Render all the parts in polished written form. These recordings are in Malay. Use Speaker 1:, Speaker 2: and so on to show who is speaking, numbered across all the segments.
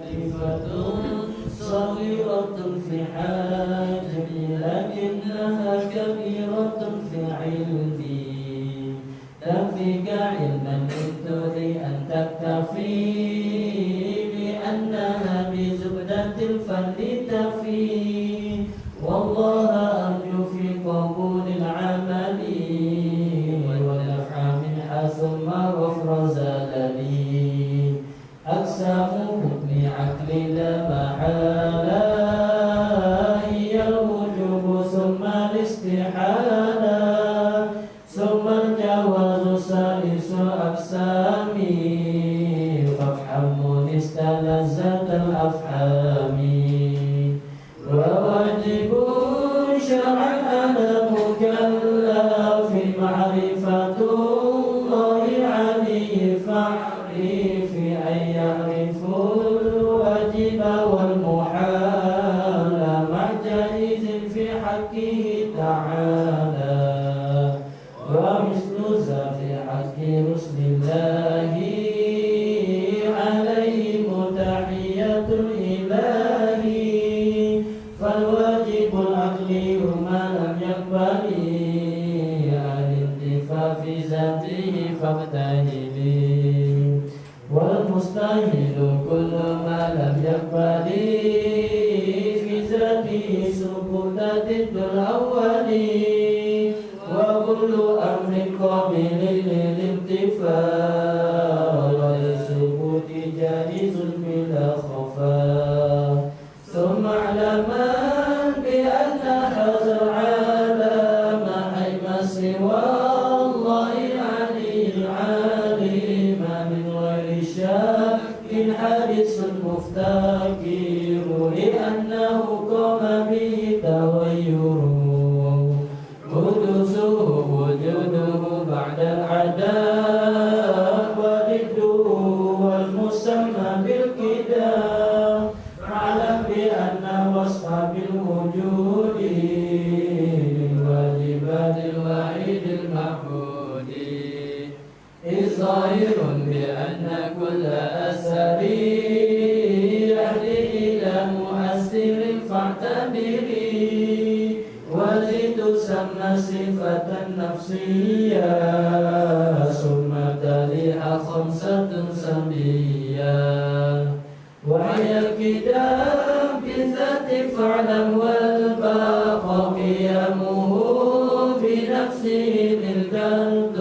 Speaker 1: لطيفة صغيرة في حجمي لكنها كبيرة في علمي تكفيك علما إن تريد أن تكتفي بأنها بزبدة الفن تفي والله أرجو في قبول العمل ودفع منها ثم غفر زللي أقسام حكم عقلي لا محالة هي الوجوب ثم الاستحالة ثم الجواز ثالث أقسامي فافحم استلذة الأفهام وواجب شرعا على مكلف معرفة الله عليه فاعرف أن يعرف الواجب والمحال مع جائز في حقه تعالى ومثل ذا في حق رسل الله عليهم تحية الإله فالواجب العقلي ما لم يقبل الانتفاع في ذاته فاقتهلي والمستحيل كل ما لم يقبل في ذاته سقوط ضد الأول وكل أمر قابل للانتفاع والسقوط جائز بلا خفاء ثم اعلما بأن هذا العالم حيث سوى الله العلي العليم من غير شك حادث مفتكر لأنه قام به تغير حدوثه وجوده بعد العدم وضده والمسمى بالكدام فاعلم بأن وصف بالوجود للواجبات الواحد المعبود إذ ظاهر بأن كل أثر يهدي إلى مؤثر فاعتبري وزد تسمى صفة نفسية ثم تليها خمسة سمية وهي الكتاب بالذات فاعلم والباقى قيامه بنفسه للجلد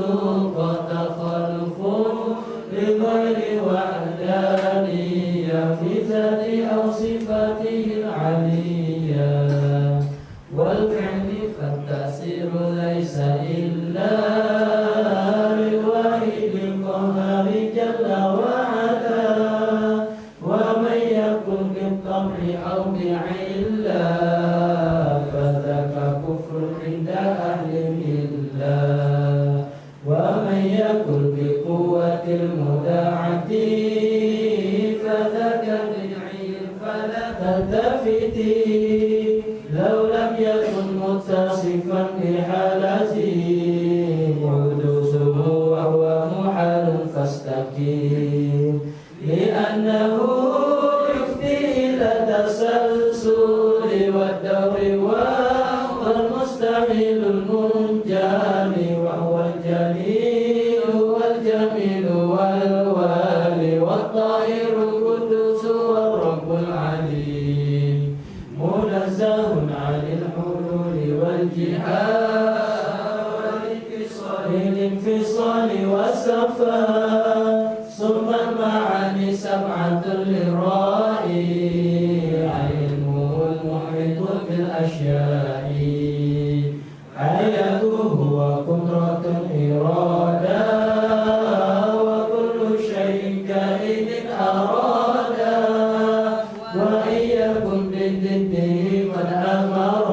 Speaker 1: قد تخلف لغير وحدانية في ذات أو صفاته العلية والفعل فالتأثير ليس إلا للواحد القهار جل وعلا ومن يكن بالطبع أو بعلة فذاك كفر عند أهل الملة ومن يكن بقوة المداعة فذاك بدعي فلا تلتفتي لو لم يكن متصفا بحالته حدوثه وهو محال فاستقيم لأنه يفضي إلى التسلسل والدور والمستحيل المنجلي وهو الجليل والجميل والوالي والطاهر القدوس والرب العليم منزه عن الحلول والجهاد والانفصال والصفاء ثم المعاني سبعة للرائي علمه المحيط بالأشياء حياته وقدرة إرادة وكل شيء كائن أراد وإن يكن بضده قد أمر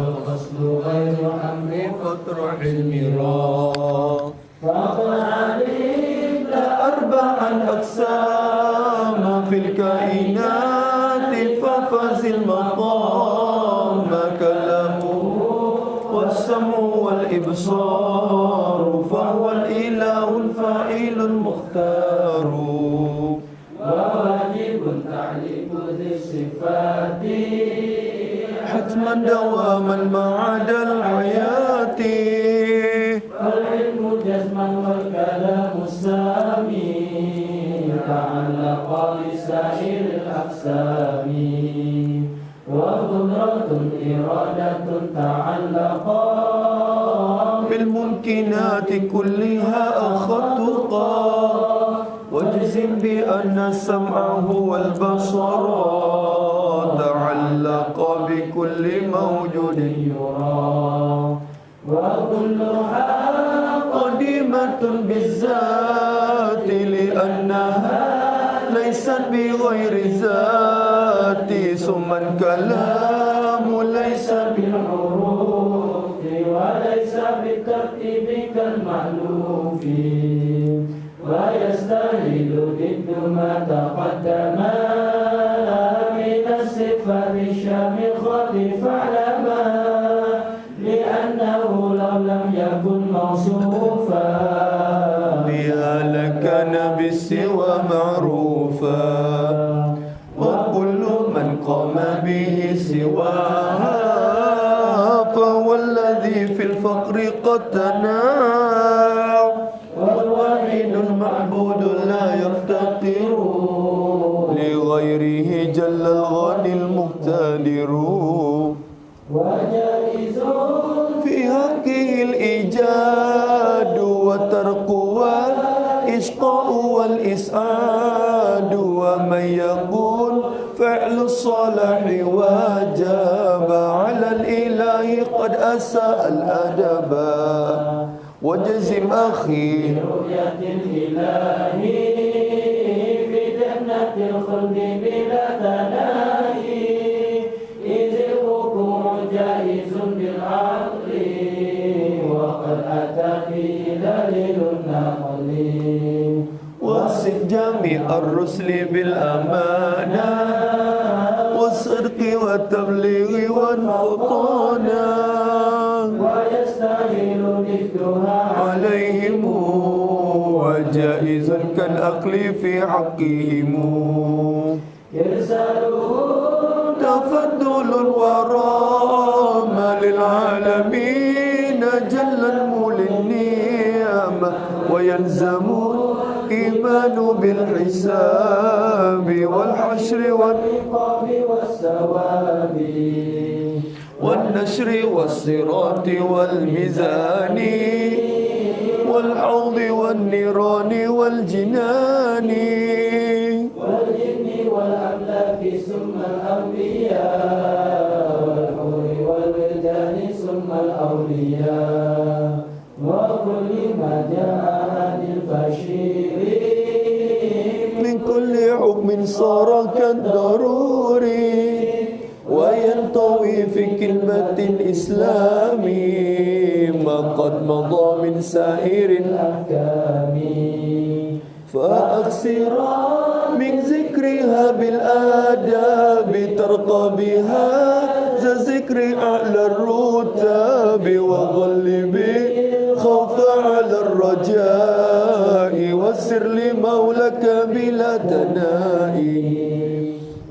Speaker 1: الأصل غير أمر فاطرح المراد فقد علمت أربعا أقسام في الكائنات ففز المقام كلامه والسمع والإبصار فهو الإله الفاعل المختار وواجب مالك ذي الصفات
Speaker 2: حتما دواما ما عدا الحياة
Speaker 1: فالعلم جزما والكلام السامي تعلق بسائر الأقسام وقدرة إرادة تعلقا
Speaker 2: بالممكنات كلها أخذتقا واجزم بأن السمع هو البصر تعلق بكل موجود
Speaker 1: يرى وكلها
Speaker 2: قديمة بالذات لأنها ليست بغير ذات ثم الكلام ليس
Speaker 1: بالحروف وليس بالترتيب كالمألوف ويستهل ضد ما تقدم من الصفات الشامخة فاعلما لأنه لو لم يكن موصوفا
Speaker 2: بها لكان بالسوى معروفا وكل من قام به سواها فهو الذي في الفقر قد تناع والوحيد المعبود لا يفتقر لغيره جل الغني المقتدر
Speaker 1: وجائز
Speaker 2: في حقه الإيجاد والترك والإشقاء والإسعاد ومن يقول فعل الصالح واجب على الإله قد أساء الأدب وجزم أخي
Speaker 1: برؤية الإله في جنة الخلد بلا تناهي إذ الركوع جائز بالعقل وقد أتى فيه دليل النقل
Speaker 2: وصف جميع الرسل بالأمانة والصدق والتبليغ والفطانة
Speaker 1: ويستهل ضدها
Speaker 2: عليهم وجائز كالأقل في حقهم
Speaker 1: إرساله
Speaker 2: تفضل الورام للعالمين جل المولى النعمة ويلزم إيمان بالحساب والحشر
Speaker 1: والعقاب والثواب
Speaker 2: والنشر والصراط والميزان والحوض والنيران والجنان
Speaker 1: والجن والأملاك ثم الأنبياء والحور والولدان ثم الأولياء وكل ما جاء عن البشير
Speaker 2: من كل حكم صار كالضروري وينطوي في كلمة الإسلام ما قد مضى من سائر
Speaker 1: الأحكام
Speaker 2: فأكثرا من ذكرها بالآداب ترقى بها ذكر أعلى الرتاب وغلب خوف على الرجاء والسر لمولك بلا تنائي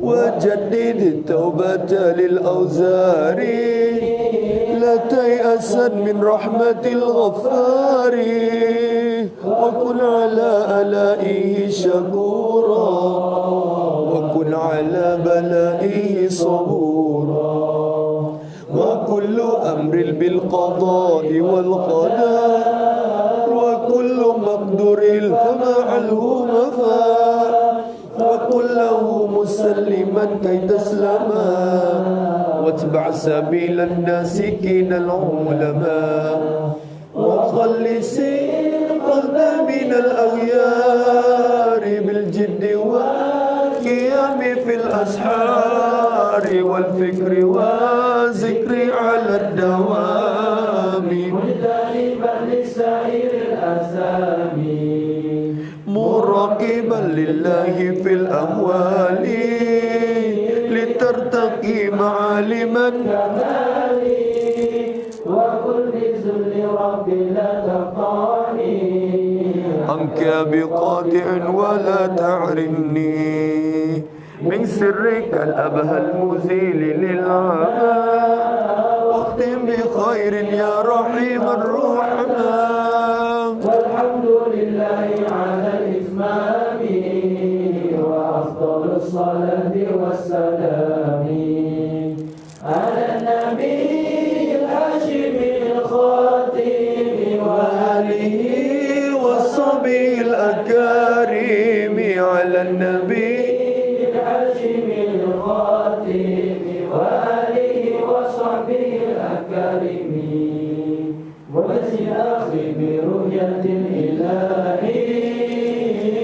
Speaker 2: وجدد التوبة للأوزار لا تيأسا من رحمة الغفار وكن على آلائه شكورا وكن على بلائه صبورا وكل أمر بالقضاء والقدر وكل مقدور فمعه مفا وقل له مسلما كي تسلما واتبع سبيل الناسكين العلماء وخلص القلب من الأغيار بالجد والقيام في الأسحار والفكر والذكر على الدوام
Speaker 1: مجتنبا لسائر الأسامي
Speaker 2: مراقبا لله في الأموال لترتقي معالما
Speaker 1: كمالي وكل بذل رب لا تقاني
Speaker 2: عنك بقاطع ولا تعرمني من سرك الأبهى المزيل للعمى واختم بخير يا رحيم الرحمن
Speaker 1: والحمد لله على الإتمام وأفضل الصلاة والسلام على النبي الهاشمي الخاتم وآله
Speaker 2: وصحبه الأكارم على النبي
Speaker 1: الهاشمي الخاتم وآله وصحبه الأكارم والسياق برؤية الإله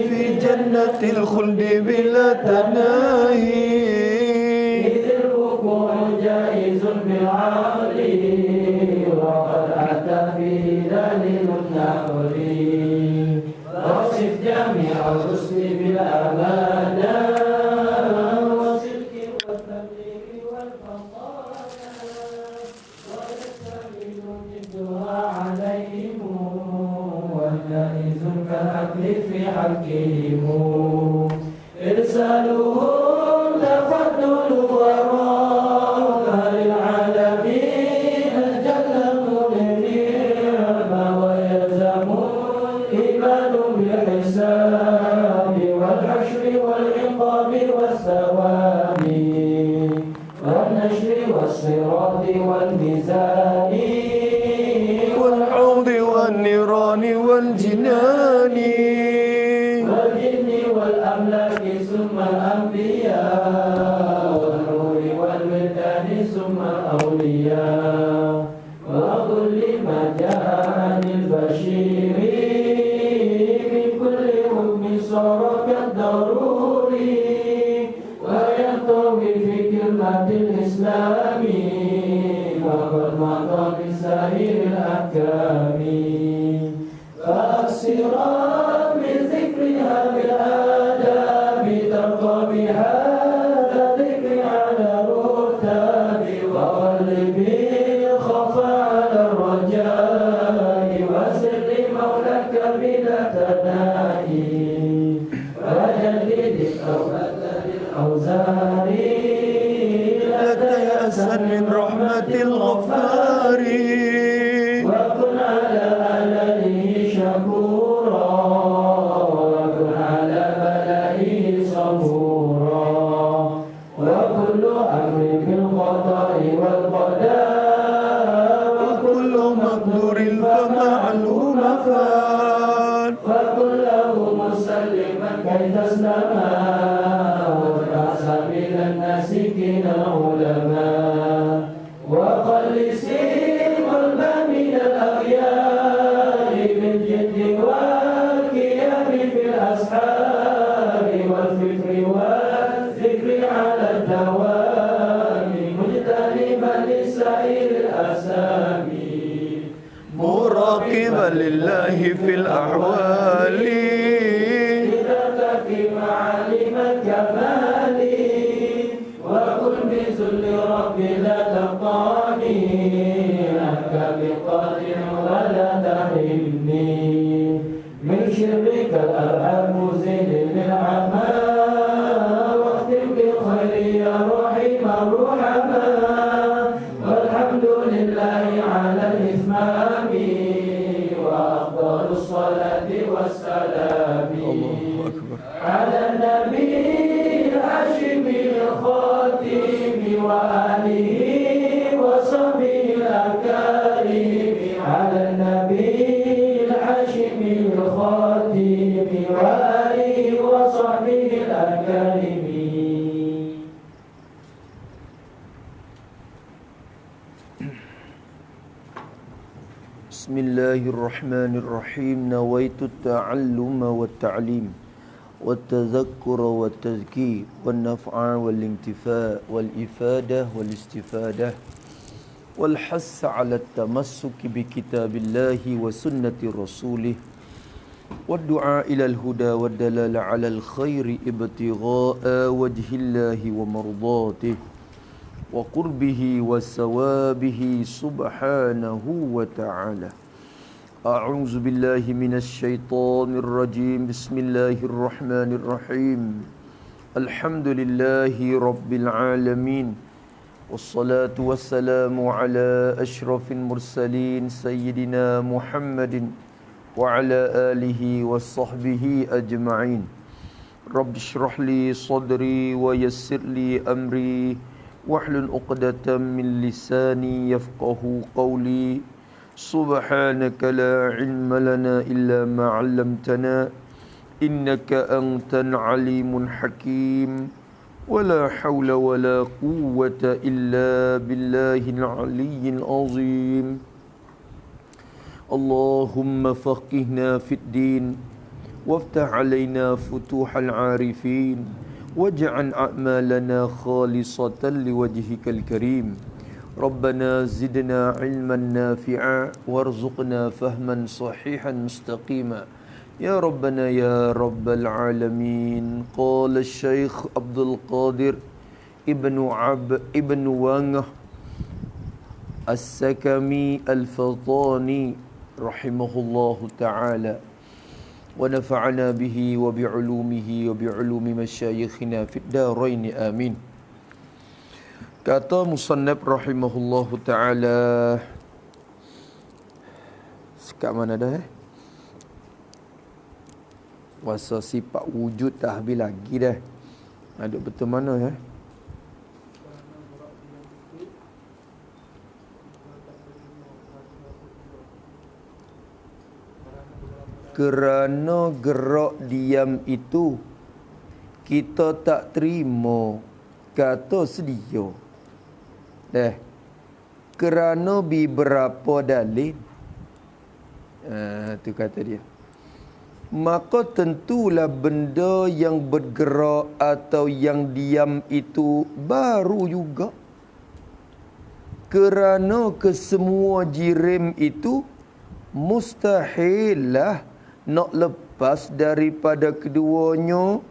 Speaker 2: في جنة الخلد بلا تناهي
Speaker 1: إذ الركوع جائز بالعقل وقد أتى فيه دليل النقل وصف جميع الرسل بالأمانة والصدق والتبليغ والفضالة ويستمد جدها عليهم والجائز كالأكل في حقهم إرسالهم تفضل وراء للعالمين جل النعمة ويلزم الإيمان بالحساب والحشر والعقاب والثواب والنشر والصراط والميزان
Speaker 2: والحوض والنيران والجنان
Speaker 1: والجن والأملاك ثم الأنبياء والنور والولدان ثم الأولياء وكل ما جاء عن البشير من كل حكم صار كالضروري وينطوي في كلمة الإسلام وقد مضى من سائر الأحكام فأكثرا من ذكرها بالآداب ترقى بهذا الذكر على الرتاب وغلبي الخفا على الرجاء وسر مولاك بلا تناهي وجدد التوبة للأوزار
Speaker 2: لا تيأسا من رحمة الغفار
Speaker 1: وكن على أهله شكورا وكن على بلائه صبورا وكل أمر بالقضاء والقدر
Speaker 2: وكل مقدور فمعه مفان
Speaker 1: فكن له مسلما كي تسلم واتبع سبيل الناسكين العلماء وخلص القلب من الأغيار بالجد والقيام في الأسحار والفكر والذكر على الدوام مجتنبا لسائر الأسامي
Speaker 2: مراقبا لله في الأحوال
Speaker 1: إذا تكفي معالم الكمال وكن بذل رب لا تقطعني عنك بقادر ولا تحرمني من شرك الأرحام زين للعمى واختم بالخير يا رحيم الرحماء والحمد لله على الإتمام وأفضل الصلاة والسلام
Speaker 2: الله أكبر
Speaker 1: على النبي الهاشمي الخاتم وآله وصحبه الأكارم على النبي الهاشمي الخاتم وآله وصحبه الأكارم.
Speaker 2: بسم الله الرحمن الرحيم نويت التعلم والتعليم والتذكر والتذكير والنفع والانتفاع والإفادة والاستفادة والحث على التمسك بكتاب الله وسنة رسوله والدعاء إلى الهدى والدلال على الخير ابتغاء وجه الله ومرضاته وقربه وثوابه سبحانه وتعالى. أعوذ بالله من الشيطان الرجيم. بسم الله الرحمن الرحيم. Alhamdulillahi Rabbil Alamin. Wassalatu wassalamu ala ashrafil mursalin Sayyidina Muhammadin wa ala alihi wa sahbihi ajma'in. Rabbi shrah li sadri wa yassir li amri wahlul 'uqdatam min lisani yafqahu qawli. Subhanaka la ilma lana illa ma 'allamtana innaka antal alimun hakim. Wala hawla wala quwwata illa billahil aliyyil azim. Allahumma faqihna fid din waftah alaina futuhal arifin waj'al a'malana khalisatan liwajhikal karim. Rabbana zidna ilman nafi'a warzuqna fahman sahihan mustaqima. Ya Rabbana ya Rabbal Alamin. Qala Syekh Abdul Qadir Ibn Wangah As-Sakami Al-Fatani rahimahullahu ta'ala wa nafa'ana bihi wa bi'ulumihi wa bi'ulumi masyayikhina fid darain amin. Kata musannaf rahimahullahu ta'ala, sekat mana dah Wasa sifat wujud dah habis lagi dah. Ada betul mana Kerana gerak diam itu kita tak terima kata sedia. Kerana beberapa dalil. Tu kata dia. Maka tentulah benda yang bergerak atau yang diam itu baru juga. Kerana kesemua jirim itu mustahillah nak lepas daripada keduanya.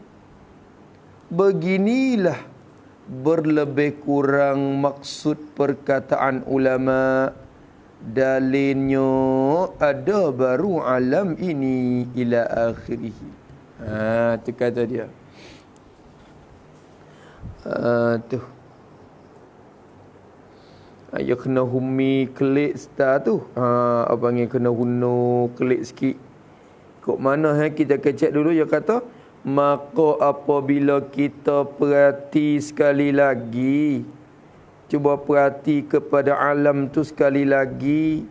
Speaker 2: Beginilah berlebih kurang maksud perkataan ulama. Dalilnya ada baru alam ini ila akhirih. Tu kata dia. Tu. Ayo kena humi klik star tu. Abang kena huno klik sikit. Kok mana kita kecek dulu dia kata, maka apabila kita perhati sekali lagi, cuba perhati kepada alam tu sekali lagi.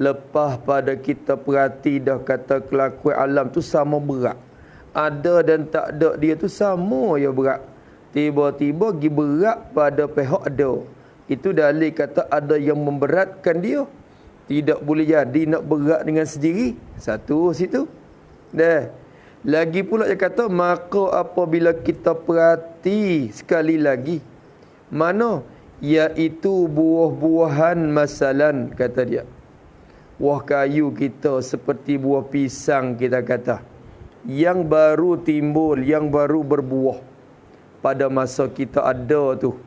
Speaker 2: Lepas pada kita perhati dah kata kelakuan alam tu sama berat. Ada dan tak ada dia tu sama ya berat. Tiba-tiba pergi berat pada pihak ada. Itu dalil kata ada yang memberatkan dia. Tidak boleh jadi nak berat dengan sendiri. Satu situ. Lagi pula dia kata, maka apabila kita perhati sekali lagi. Mana? Iaitu buah-buahan masalan, kata dia. Buah kayu kita seperti buah pisang, kita kata. Yang baru timbul, yang baru berbuah. Pada masa kita ada tu.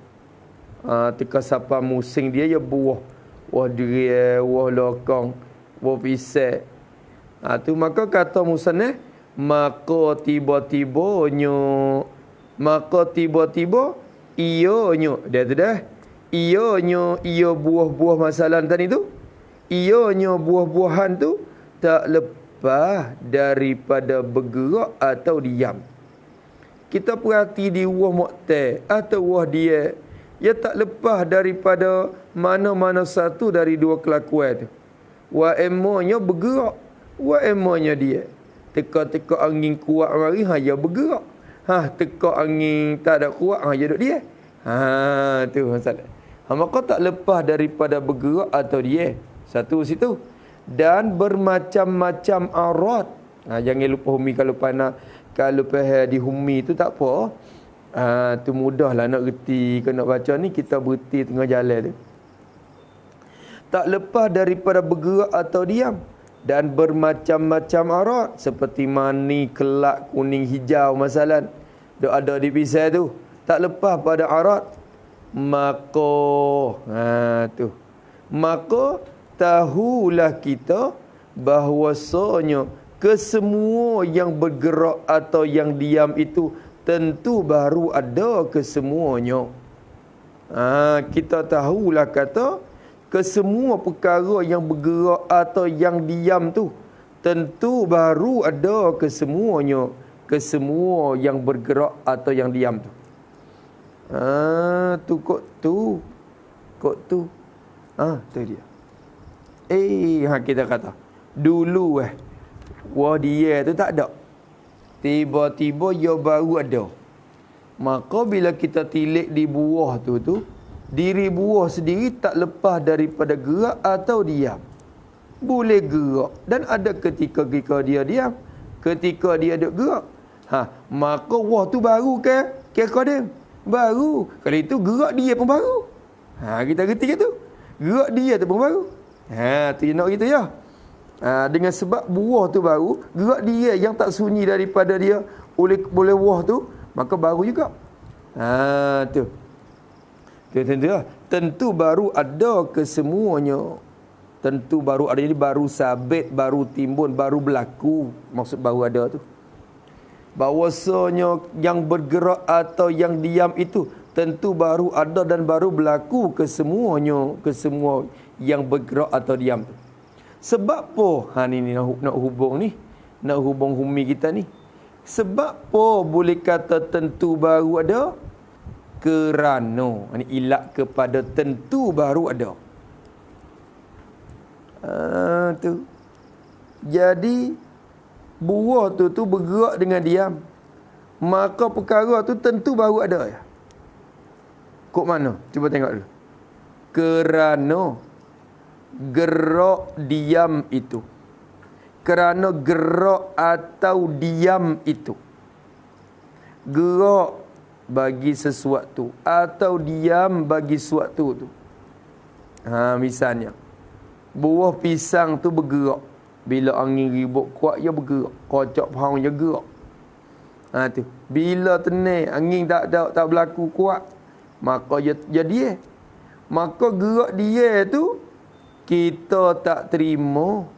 Speaker 2: Teka sapa musim dia, ya buah. Buah durian, buah lokong, buah pisang. Tu maka kata musannaf, maka tiba-tibanya, ianya, dia tu dah. Ia buah-buah masalah tadi tu. Ianya buah-buahan tu tak lepas daripada bergerak atau diam. Kita perhati di buah muktai atau buah dia, ia tak lepas daripada mana-mana satu dari dua kelakuan tu. Wa emanya bergerak, wa emanya dia. Teka-teka angin kuat mari, ia bergerak. Teka angin tak ada kuat, ia duduk dia. Tu masalah. Maka tak lepas daripada bergerak atau dia. Satu situ. Dan bermacam-macam arat. Jangan lupa humi kalau panas. Kalau pahal di humi tu tak apa. Tu mudahlah nak reti. Kalau nak baca ni kita berhenti tengah jalan tu. Tak lepas daripada bergerak atau diam. Dan bermacam-macam arat. Seperti mani, kelak, kuning, hijau masalah. Dia ada di pisau tu. Tak lepas pada arat. Maka maka tahulah kita bahwasanya kesemua yang bergerak atau yang diam itu tentu baru ada kesemuanya. Kita tahulah kata kesemua perkara yang bergerak atau yang diam tu tentu baru ada kesemuanya. Kesemua yang bergerak atau yang diam tu. Kok tu. Tu dia. Kita kata dulu wah dia tu tak ada. Tiba-tiba dia baru ada. Maka bila kita tilik di buah tu diri buah sendiri tak lepas daripada gerak atau diam. Boleh gerak dan ada ketika dia diam, ketika dia duk gerak. Maka buah tu baru ke? Kira dia baru. Kalau itu gerak dia pun baru. Kita reti ke tu? Gerak dia tu pun baru. Tu nak gitu ya. Dengan sebab buah tu baru, gerak dia yang tak sunyi daripada dia boleh buah tu, maka baru juga. Tu. Tentu baru ada kesemuanya. Tentu baru ada, jadi baru sabit, baru timbun, baru berlaku. Maksud baru ada tu. Bahawasanya yang bergerak atau yang diam itu tentu baru ada dan baru berlaku kesemuanya, kesemua yang bergerak atau diam tu. Sebab apa? Ni nak hubung ni. Nak hubung humi kita ni. Sebab apa boleh kata tentu baru ada? Kerana ini ilat kepada tentu baru ada. Tu. Jadi buah tu bergerak dengan diam. Maka perkara tu tentu baru ada. Kok mana? Cuba tengok dulu. Kerana gerak diam itu. Kerana gerak atau diam itu. Gerak bagi sesuatu atau diam bagi sesuatu tu. Misalnya buah pisang tu bergerak. Bila angin ribut kuat dia bergerak. Kocok pohon dia gerak. Tu. Bila tenang angin tak berlaku kuat, maka dia jadi maka gerak dia tu kita tak terima.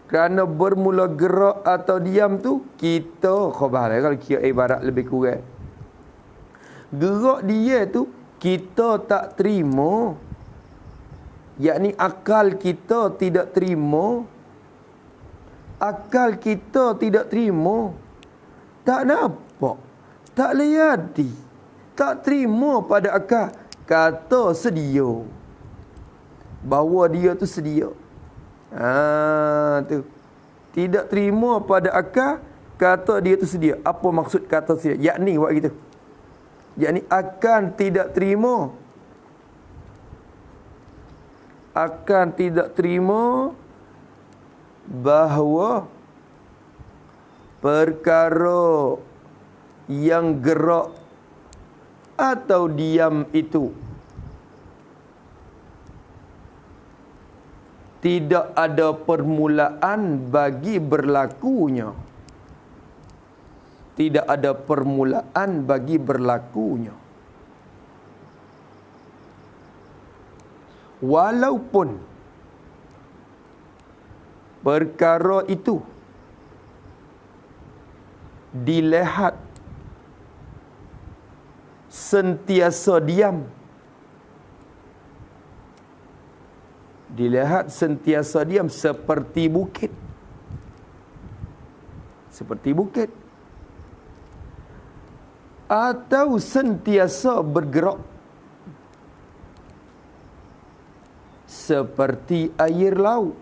Speaker 2: Kerana bermula gerak atau diam tu kita khabar kalau kira ibarat lebih kurang. Gerak dia tu kita tak terima. Yakni akal kita tidak terima. Akal kita tidak terima. Tak nampak. Tak liati. Tak terima pada akal. Kata sedia. Bahawa dia tu sedia. Tu. Tidak terima pada akal. Kata dia tu sedia. Apa maksud kata sedia? Yakni buat gitu. Yakni akan tidak terima. Akan tidak terima bahawa perkara yang gerak atau diam itu tidak ada permulaan bagi berlakunya. Tidak ada permulaan bagi berlakunya. Walaupun perkara itu dilihat sentiasa diam. Dilihat sentiasa diam seperti bukit. Seperti bukit. Atau sentiasa bergerak. Seperti air laut.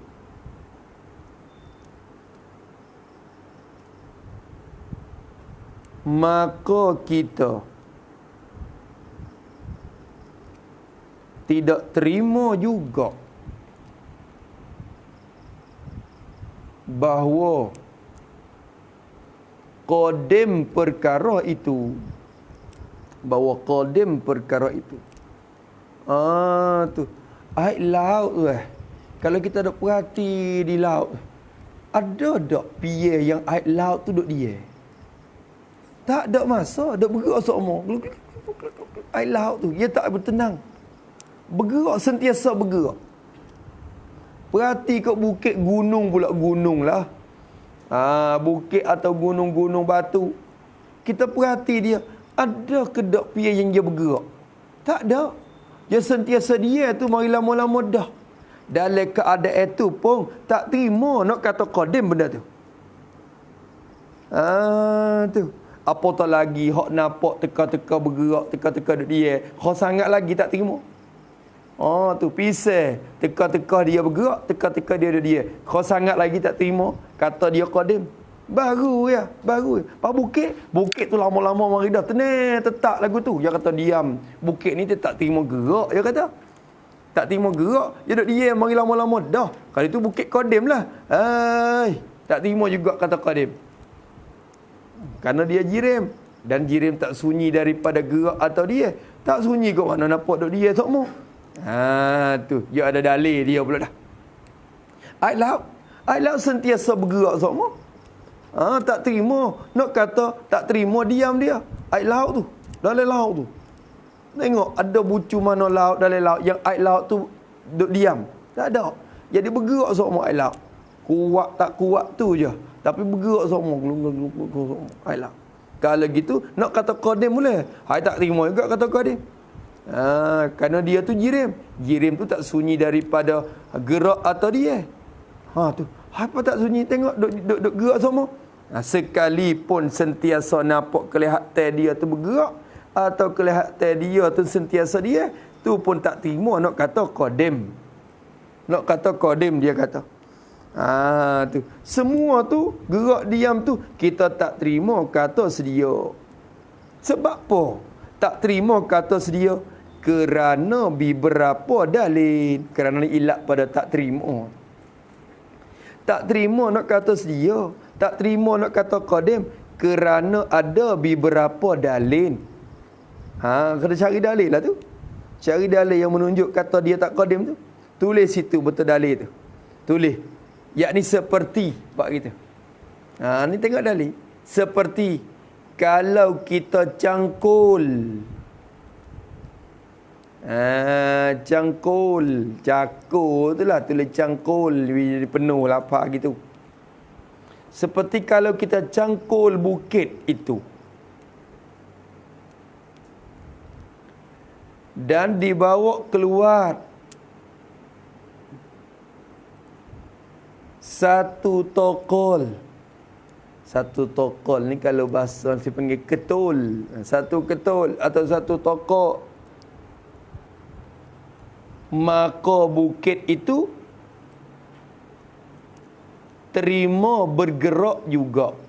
Speaker 2: Maka kita tidak terima juga bahawa qadim perkara itu, bahawa qadim perkara itu tu air laut tu kalau kita dok perhati di laut, ada tak piye yang air laut tu duk dia? Tak ada masa dok bergerak semua. Air laut tu dia tak bertenang. Bergerak, sentiasa bergerak. Perhati kat bukit, gunung pula gunung lah. Bukit atau gunung-gunung batu. kita perhati dia, ada ke tak pia yang dia bergerak? Tak ada. Dia sentiasa dia tu mari lama-lama dah. Dalam keadaan itu pun tak terima nak kata qadim benda tu. Tu. Apatah lagi hak nampak teka-teka bergerak, teka-teka duk dia, kau sangat lagi tak terima. Tu pisah. Teka-teka dia bergerak, teka-teka dia duk dia. Kau sangat lagi tak terima, kata dia qadim. Baru ya. Pak bukit tu lama-lama mari dah tenang tetap lagu tu. Dia kata diam. Bukit ni dia tak terima gerak, dia kata. Tak terima gerak, dia duk diam mari lama-lama dah. Kali tu bukit qadim lah. Tak terima juga kata qadim. Kerana dia jirim, dan jirim tak sunyi daripada gerak atau dia. Tak sunyi kat mana nampak duk dia sokmo. Tu, dia ada dalil dia pula dah. Air laut sentiasa bergerak sokmo. Tak terima. Nak kata tak terima, diam dia. Air laut tu. Dalam laut tu. Tengok ada bucu mana laut dalam laut yang air laut tu duduk diam. Tak ada. Jadi bergerak semua air laut. Kuat tak kuat tu je. Tapi bergerak semua. Air laut. Kalau gitu nak kata qadim boleh. Hai tak terima juga kata qadim. Kerana dia tu jirim. Jirim tu tak sunyi daripada gerak atau dia. Tu. Apa tak sunyi tengok duk gerak semua. Sekalipun sentiasa nampak kelihatan dia tu bergerak atau kelihatan dia tu sentiasa dia, tu pun tak terima nak kata qadim. Nak kata qadim dia kata. Tu. Semua tu gerak diam tu kita tak terima kata sedia. Sebab apa? Tak terima kata sedia kerana beberapa dalil. Kerana ilat pada tak terima. Tak terima nak kata sedia, tak terima nak kata qadim kerana ada beberapa dalil. Kena cari dalil lah tu. Cari dalil yang menunjuk kata dia tak qadim tu. Tulis situ betul dalil tu. Tulis. Yakni seperti pak kita. Ni tengok dalil. Seperti kalau kita cangkul. Cakul tu lah. Tulis cangkul. Penuh lapar gitu. Seperti kalau kita cangkul bukit itu. Dan dibawa keluar satu tokol. Satu tokol ni kalau bahasa saya panggil ketul. Satu ketul atau satu tokok. Maka bukit itu terima bergerak juga.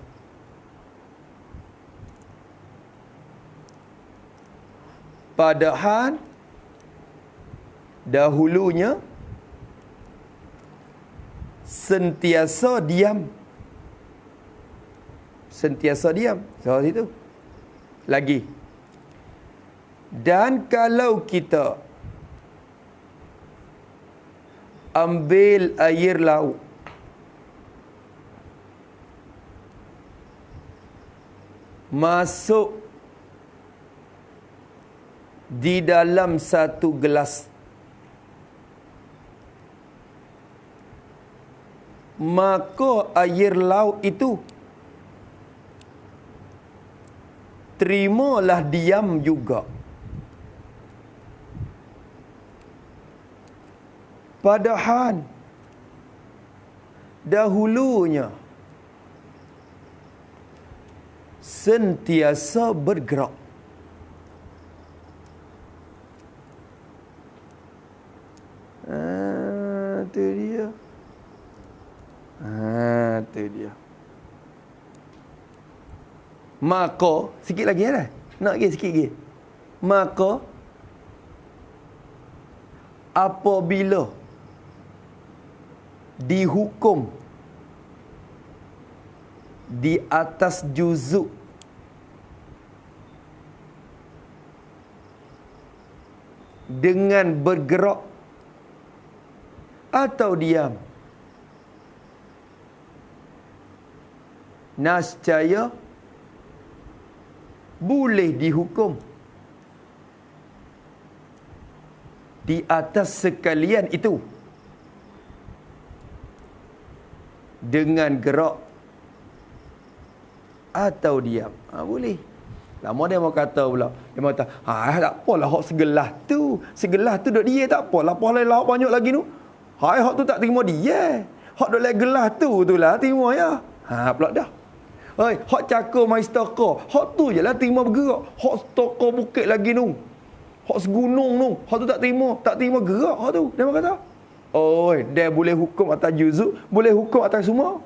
Speaker 2: Padahal dahulunya sentiasa diam. Sentiasa diam. Soal itu. Lagi. Dan kalau kita ambil air laut, masuk di dalam satu gelas, maka air laut itu terimalah diam juga. Padahal dahulunya sentiasa bergerak. Itu dia. Itu dia. Maka sikit lagi lah. Nak lagi sikit lagi. Maka apabila dihukum di atas juzuk dengan bergerak atau diam, nascaya boleh dihukum di atas sekalian itu dengan gerak atau diam. Boleh. Lama dia mau kata pula. Dia mau kata, tak apalah hak segelas tu. Segelas tu duk dia tak apalah. Apa lain banyak lagi tu. Hak tu tak terima dia. Hak duk lain gelas tu lah terima ya. Pula dah. Hak cakar mai stokor. Hak tu je lah terima bergerak. Hak stokor bukit lagi tu. Hak segunung tu. Hak tu tak terima gerak hak tu. Dia kata, dia boleh hukum atas juzuk, boleh hukum atas semua.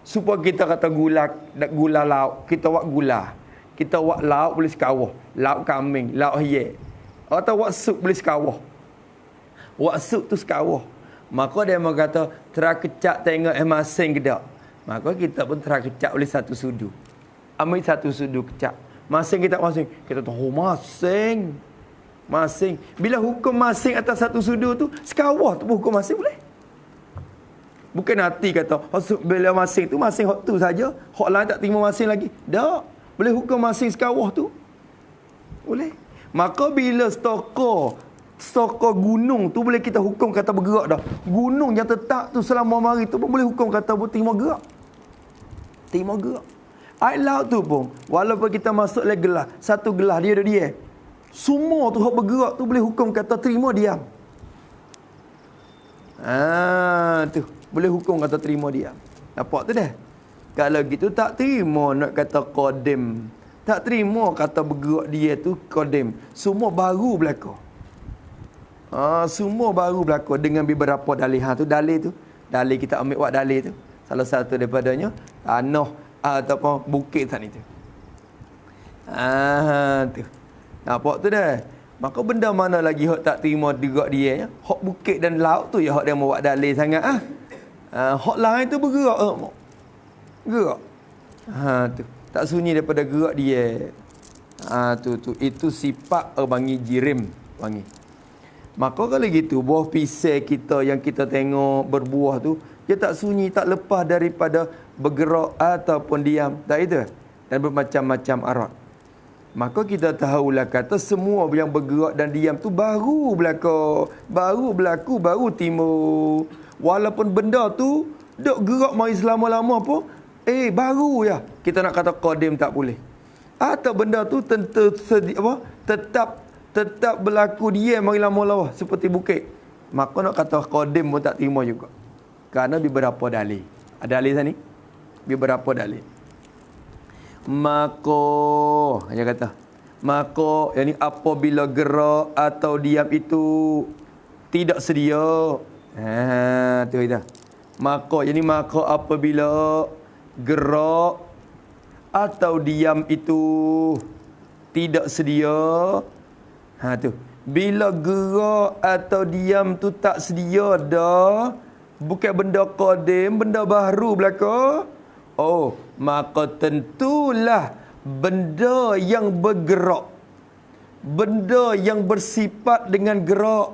Speaker 2: Supaya kita kata gula lauk, kita buat gula. Kita buat lauk boleh sekawah. Lauk kambing, lauk hiye. Atau buat sup boleh sekawah. Buat sup tu sekawah. Maka dia kata, terakecak tengok masing ke tak? Maka kita pun terakecak oleh satu sudu. Ambil satu sudu kecak. Masing kita masing. Kita tahu masing. Masing. Bila hukum masing atas satu sudu tu, sekawah tu hukum masing boleh. Bukan hati kata, bila masing tu, masing hak tu saja. Hak lain tak terima masing lagi. Tak. Boleh hukum masing sekawah tu. Boleh. Maka bila stokor gunung tu boleh kita hukum kata bergerak dah. Gunung yang tetap tu selama hari tu pun boleh hukum kata terima gerak. Terima gerak. Air laut tu pun, walaupun kita masuk lagi gelas, satu gelas dia. Semua tu hak bergerak tu boleh hukum kata terima diam. Tu boleh hukum kata terima diam. Nampak tu dah. Kalau gitu tak terima nak kata qadim. Tak terima kata bergerak dia tu qadim. Semua baru berlaku. Semua baru berlaku dengan beberapa dalih. Tu dalih tu. Dalih kita ambil buat dalih tu. Salah satu daripadanya tanah ataupun bukit sana tu. Tu. Nampak tu dah. Maka benda mana lagi hak tak terima gerak dia ya? Hak bukit dan laut tu ya hak dia mau buat dalih sangat hak lain tu bergerak gerak. Tu. Tak sunyi daripada gerak dia. Tu itu sifat bangi jirim wangi. Maka kalau gitu buah pisang kita yang kita tengok berbuah tu dia tak sunyi, tak lepas daripada bergerak ataupun diam. Tak itu. Dan bermacam-macam arat. Maka kita tahulah kata semua yang bergerak dan diam tu baru berlaku. Baru timbul. Walaupun benda tu duk gerak mari selama-lama pun baru ya. Kita nak kata qadim tak boleh. Atau benda tu tetap berlaku dia mari lama-lama seperti bukit. Maka nak kata qadim pun tak terima juga. Kerana beberapa dalil. Ada dalil sana ni? Beberapa dalil. Maka dia kata, maka yang ni apabila gerak atau diam itu tidak sedia. Tu kita. Maka yang ni maka apabila gerak atau diam itu tidak sedia. Tu. Bila gerak atau diam tu tak sedia dah, bukan benda qadim, benda baru belaka. Maka tentulah benda yang bergerak, benda yang bersifat dengan gerak,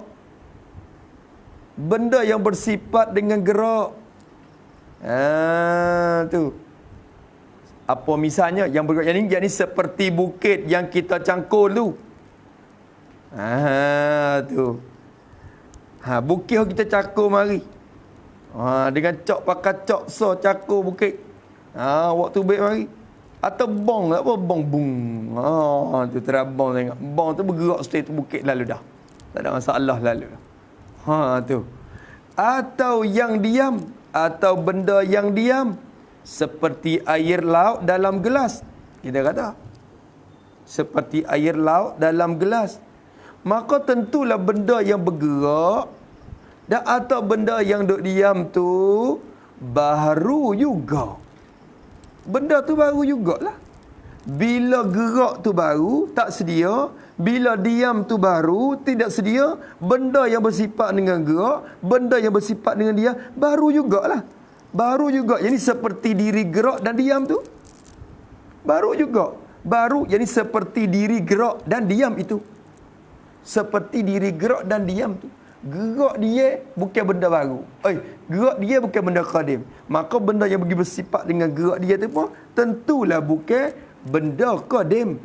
Speaker 2: benda yang bersifat dengan gerak. Tu. Apa misalnya yang bergerak yang ni seperti bukit yang kita cangkul tu. Tu. Bukit kita cakul mari. Dengan cok pakai cok cakul bukit. Waktu baik mari. Atau bong apa bong bung. Tu terabang tengok. Bong tu bergerak straight bukit lalu dah. Tak ada masalah lalu dah. Tu. Atau yang diam, atau benda yang diam seperti air laut dalam gelas. Kita kata seperti air laut dalam gelas. Maka tentulah benda yang bergerak dan atau benda yang duk diam tu baru juga. Benda tu baru jugalah. Bila gerak tu baru, tak sedia. Bila diam tu baru, tidak sedia. Benda yang bersifat dengan gerak, benda yang bersifat dengan diam, baru jugalah. Baru juga. Yang ni seperti diri gerak dan diam tu. Baru juga. Baru, yang ni seperti diri gerak dan diam itu. Seperti diri gerak dan diam tu. Gerak dia bukan benda baru. Gerak dia bukan benda qadim. Maka benda yang bersifat dengan gerak dia tu pun tentulah bukan benda qadim.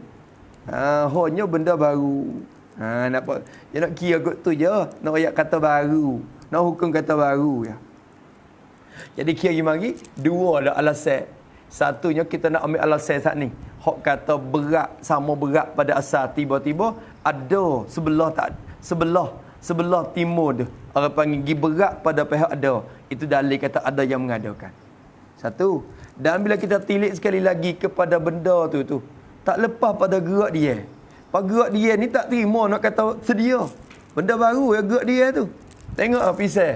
Speaker 2: Hanya benda baru. Nampak? Dia nak kira kot tu je. Nak ayat kata baru. Nak hukum kata baru ya. Jadi kira mari dua dah alasan. Satunya kita nak ambil alasan saat ni. Hak kata berat sama berat pada asal, tiba-tiba ada sebelah timur tu. Orang panggil gi berat pada pihak ada. Itu dalil kata ada yang mengadakan. Satu. Dan bila kita tilik sekali lagi kepada benda tu tak lepas pada gerak dia. Pada gerak dia ni tak terima nak kata sedia. Benda baru ya gerak dia tu. Tengok pisau.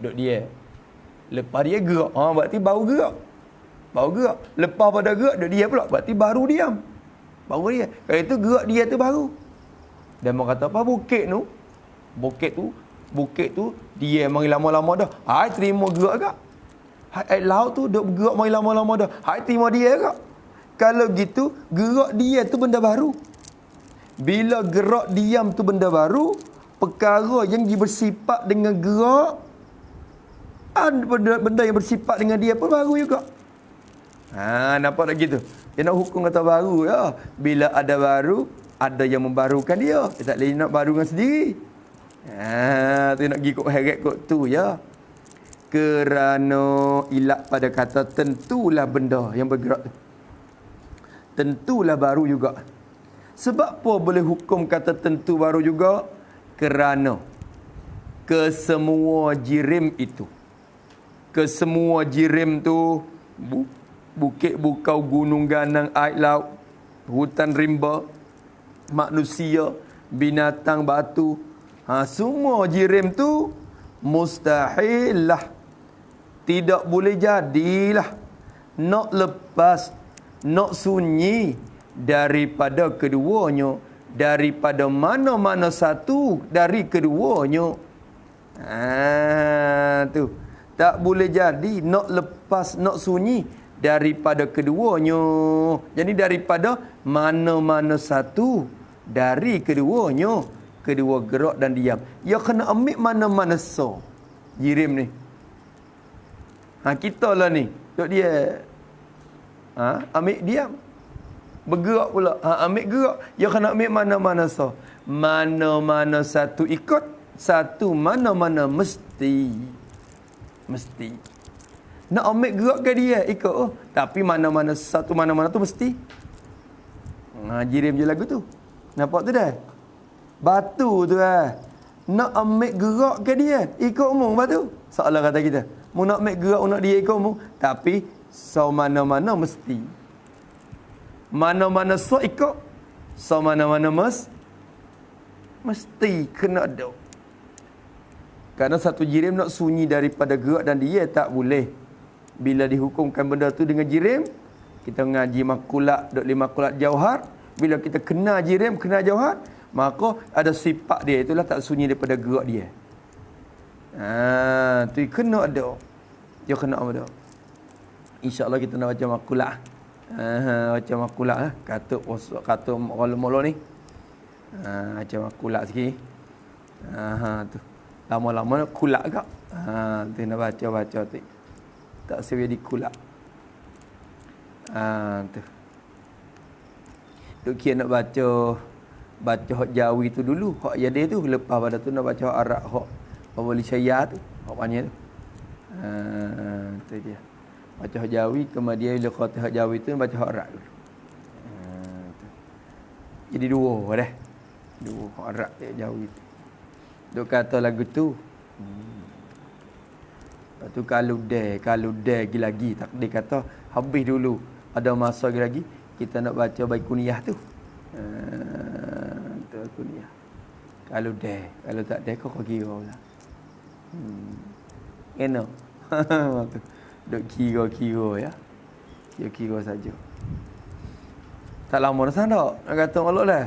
Speaker 2: Duk dia. Lepas dia gerak. Berarti baru gerak. Lepas pada gerak duk dia pula. Berarti baru diam. Baru dia. Kalau itu gerak dia tu baru. Dan orang kata apa bukit tu dia mari lama-lama dah. Hai terima gerak agak. Hai laut tu duk bergerak mari lama-lama dah. Hai terima dia agak. Kalau gitu gerak dia tu benda baru. Bila gerak diam tu benda baru, perkara yang bersifat dengan gerak benda yang bersifat dengan dia pun baru juga. Nampak tak gitu? Dia nak hukum kata baru ya. Bila ada baru, ada yang membarukan dia. Dia tak boleh nak barukan sendiri. Tu nak pergi kot heret kot tu ya. Kerana ilat pada kata tentulah benda yang bergerak tu. Tentulah baru juga. Sebab apa boleh hukum kata tentu baru juga? Kerana kesemua jirim itu. Kesemua jirim tu bukit bukau, gunung ganang, air laut, hutan rimba, manusia, binatang, batu. Semua jirim tu mustahil lah. Tidak boleh jadilah nak lepas, nak sunyi daripada keduanya, daripada mana-mana satu dari keduanya. Tu tak boleh jadi nak lepas, nak sunyi daripada keduanya. Jadi daripada mana-mana satu dari keduanya, kedua gerak dan diam. Ya kena ambil mana-mana so jirim ni. Kita lah ni duk dia ambil diam, bergerak pula. Ambil gerak. Ya kena ambil mana-mana so. Mana-mana satu ikut, satu mana-mana mesti. Nak ambil gerak ke dia ikut. Tapi mana-mana satu, mana-mana tu mesti. Jirim je lagu tu. Nampak tu dah? Batu tu nak ambil gerak ke dia ikut umum batu. Seolah kata kita mu nak ambil gerak nak dia ikut umum, tapi so mana-mana mesti. Mana-mana so ikut, so mana-mana mesti kena ada. Kerana satu jirim nak sunyi daripada gerak dan dia tak boleh. Bila dihukumkan benda tu dengan jirim, kita ngaji makulat, duk 5 makulat jauhar. Bila kita kena jirim, kena jauhar, maka ada sifat dia, itulah tak sunyi daripada gerak dia. Tu kena ada. Dia kena ada. InsyaAllah kita nak baca makulat. Baca makulat lah. Kata mula-mula ni. Baca makulat sikit. Tu. Lama-lama nak kulak kak. Tu nak baca-baca tu. Tak sesuai di kulak. Tu. Duk kira nak baca hak Jawi tu dulu, hak Yadi tu, lepas pada tu nak baca hak Arab, hak Wali Syaya tu, hak mana tu. Tu dia. Baca hak Jawi, kemudian bila kata hak Jawi tu baca hak Arab dulu. Tu. Jadi dua dah. Dua hak Arab hak Jawi tu. Duk kata lagu tu. Lepas tu kalau dia lagi tak dia kata habis dulu. Ada masa lagi kita nak baca Baikuniyah tu. Tu Kuniyah. Kalau tak dia kau kira lah. Enak. Duk kira ya. Dia kira saja. Tak lama dah sana nak kata Allah lah.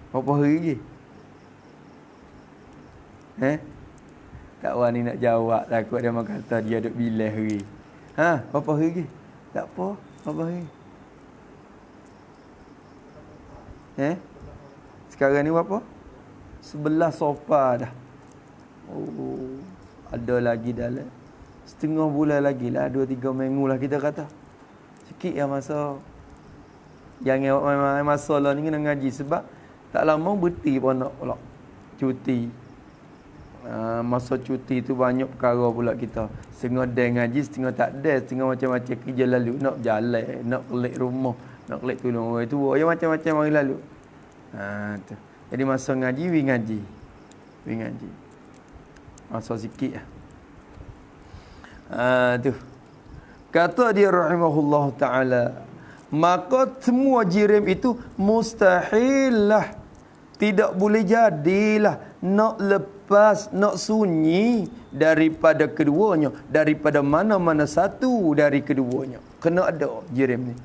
Speaker 2: Berapa hari lagi? Tak wani nak jawab, takut dia makan kata dia duk bilah hari. Berapa hari lagi? Tak apa, berapa hari? Sekarang ni berapa? 11 sofa dah. Oh, ada lagi dalam setengah bulan lagi lah, 2-3 minggu lah kita kata. Sikit yang masa. Jangan masa lah ni kena ngaji sebab tak lama berhenti pun nak pula cuti. Masa cuti tu banyak perkara pula kita. Setengah day ngaji, setengah tak day, setengah macam-macam kerja lalu. Nak berjalan, nak kelik rumah, nak kelik tolong orang tua, yang macam-macam mari lalu. Tu. Jadi masa ngaji, we ngaji. Masa sikit lah. Tu. Kata dia rahimahullah ta'ala, maka semua jirim itu mustahil lah. Tidak boleh jadilah nak lepas, nak sunyi daripada keduanya, daripada mana-mana satu dari keduanya. Kena ada jirim ni.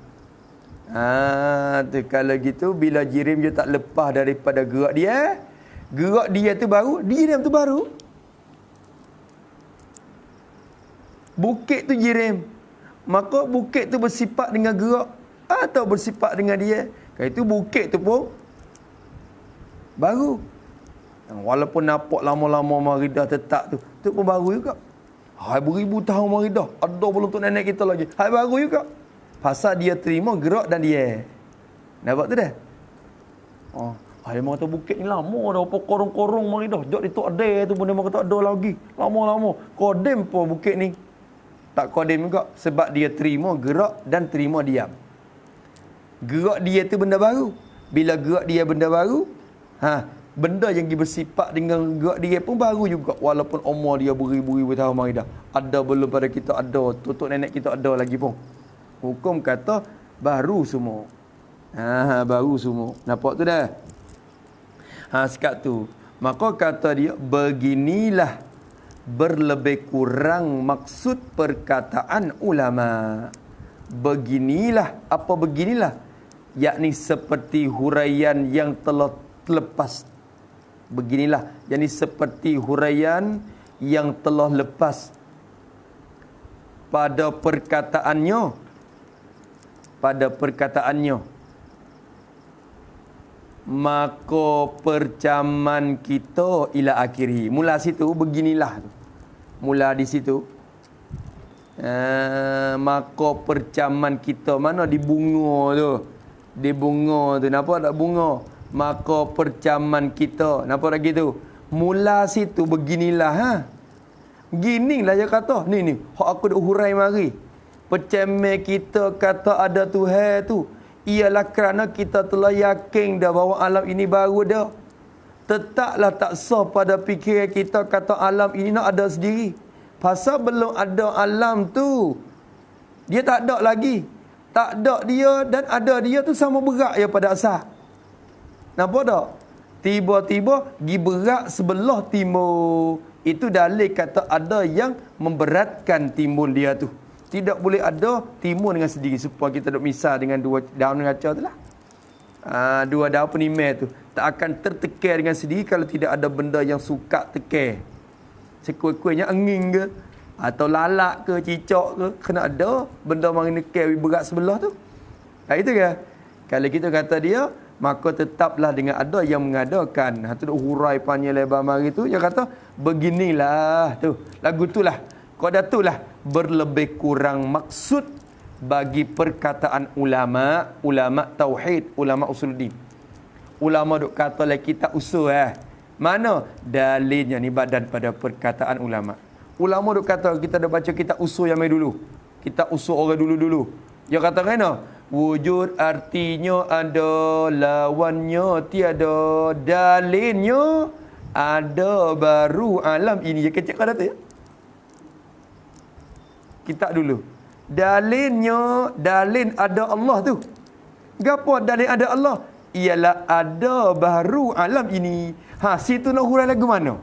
Speaker 2: Tu, kalau gitu bila jirim dia tak lepas daripada gerak dia tu baru, jirim tu baru. Bukit tu jirim. Maka bukit tu bersifat dengan gerak atau bersifat dengan dia. Kalau itu bukit tu pun baru. Walaupun nampak lama-lama maridah tetap tu pun baru juga. Hai beribu tahun maridah, ada belum untuk nenek kita lagi. Hai baru juga. Pasal dia terima gerak dan dia. Nampak tu dah? Hai memang kata bukit ni lama dah, apa korong-korong maridah. Jok dia tu ada tu pun dia kata ada lagi. Lama-lama. Kodem pun bukit ni. Tak kodem juga sebab dia terima gerak dan terima diam. Gerak dia tu benda baru. Bila gerak dia benda baru, benda yang bersifat dengan gerak dia pun baru juga. Walaupun umur dia beribu-ribu tahun maridah. Ada belum pada kita ada, tutuk nenek kita ada lagi pun. Hukum kata baru semua. Baru semua. Nampak tu dah? Sekat tu. Maka kata dia, beginilah berlebih kurang maksud perkataan ulama. Beginilah, apa beginilah? Yakni seperti huraian yang telah lepas. Beginilah, yakni seperti huraian yang telah lepas pada perkataannya. Maka percaman kita ila akhiri. Mula situ beginilah tu. Mula di situ. Maka percaman kita mana di bunga tu. Di bunga tu. Nampak tak bunga? Maka percaman kita. Nampak tak gitu? Mula situ beginilah. Ginilah dia kata. Ni. Hak aku dah hurai mari. Percaman kita kata ada Tuhan tu. Ialah kerana kita telah yakin dah bahawa alam ini baru dah. Tetaplah tak sah pada fikiran kita kata alam ini nak ada sendiri. Pasal belum ada alam tu. Dia tak ada lagi. Tak ada dia dan ada dia tu sama berat ya pada asal. Nampak tak? Tiba-tiba pergi berat sebelah timur. Itu dalil kata ada yang memberatkan timbul dia tu. Tidak boleh ada timun dengan sendiri. Supaya kita duk misal dengan dua daun ngaca tu lah. Dua daun penimai tu. Tak akan tertekar dengan sendiri kalau tidak ada benda yang suka tekar. Sekuat-kuatnya angin ke. Atau lalak ke, cicak ke. Kena ada benda yang nekar berat sebelah tu. Itu ke? Kalau kita kata dia, maka tetaplah dengan ada yang mengadakan. Tu duk hurai panjang lebar mari tu. Dia kata, beginilah. Tu. Lagu tu lah. Qada tu lah. Berlebih kurang maksud bagi perkataan ulama tauhid, ulama usuluddin. Ulama duk kata lah kita usul mana dalilnya ni badan pada perkataan ulama. Ulama duk kata kita dah baca kita usul yang mai dulu. Kita usul orang dulu-dulu. Dia kata kena wujud artinya ada, lawannya tiada, dalilnya ada baru alam ini. Dia kecek kata tu ya. Kita dulu. Dalil ada Allah tu. Gapo dalil ada Allah? Ialah ada baru alam ini. Situ nak hurai lagu mana?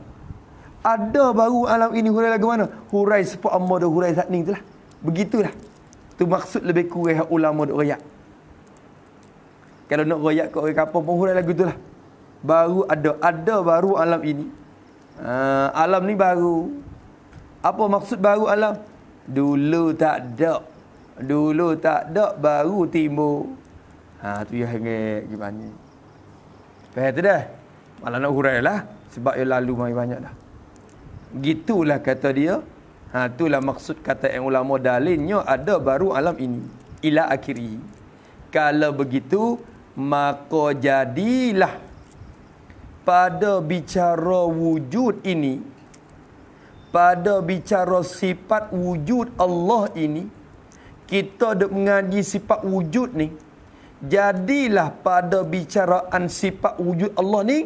Speaker 2: Ada baru alam ini hurai lagu mana? Hurai sepok amma dah hurai saat ni tu lah. Begitulah. Tu maksud lebih kurang ulama duk royak. Kalau nak royak kat orang kampung pun hurai lagu tu lah. Baru ada baru alam ini. Alam ni baru. Apa maksud baru alam? Dulu tak ada baru timbul. Tu yang hangit gimana. Faham tu dah? Malah nak hurai lah. Sebab yang lalu mai banyak dah. Gitulah kata dia. Itulah maksud kata yang ulama dalilnya ada baru alam ini. Ila akhiri. Kalau begitu, maka jadilah pada bicara wujud ini. pada bicara sifat wujud Allah ini, kita duk mengaji sifat wujud ni, jadilah pada bicaraan sifat wujud Allah ni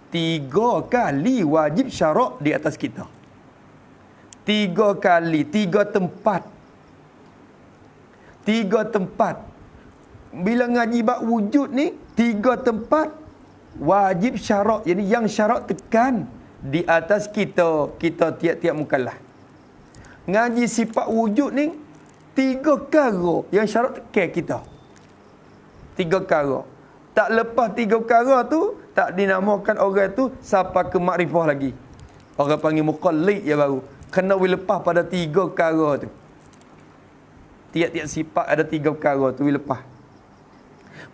Speaker 2: 3 kali wajib syarak di atas kita. 3 kali, 3 tempat. 3 tempat. Bila ngaji bab wujud ni, 3 tempat wajib syarak. Jadi yang syarak tekan di atas kita tiap-tiap mukallaf. Ngaji sifat wujud ni 3 perkara yang syarak tekan kita. 3 perkara. Tak lepas 3 perkara tu, tak dinamakan orang tu sampai ke makrifah lagi. Orang panggil muqallid ya baru. Kena lepas pada 3 perkara tu. Tiap-tiap sifat ada 3 perkara tu lepas.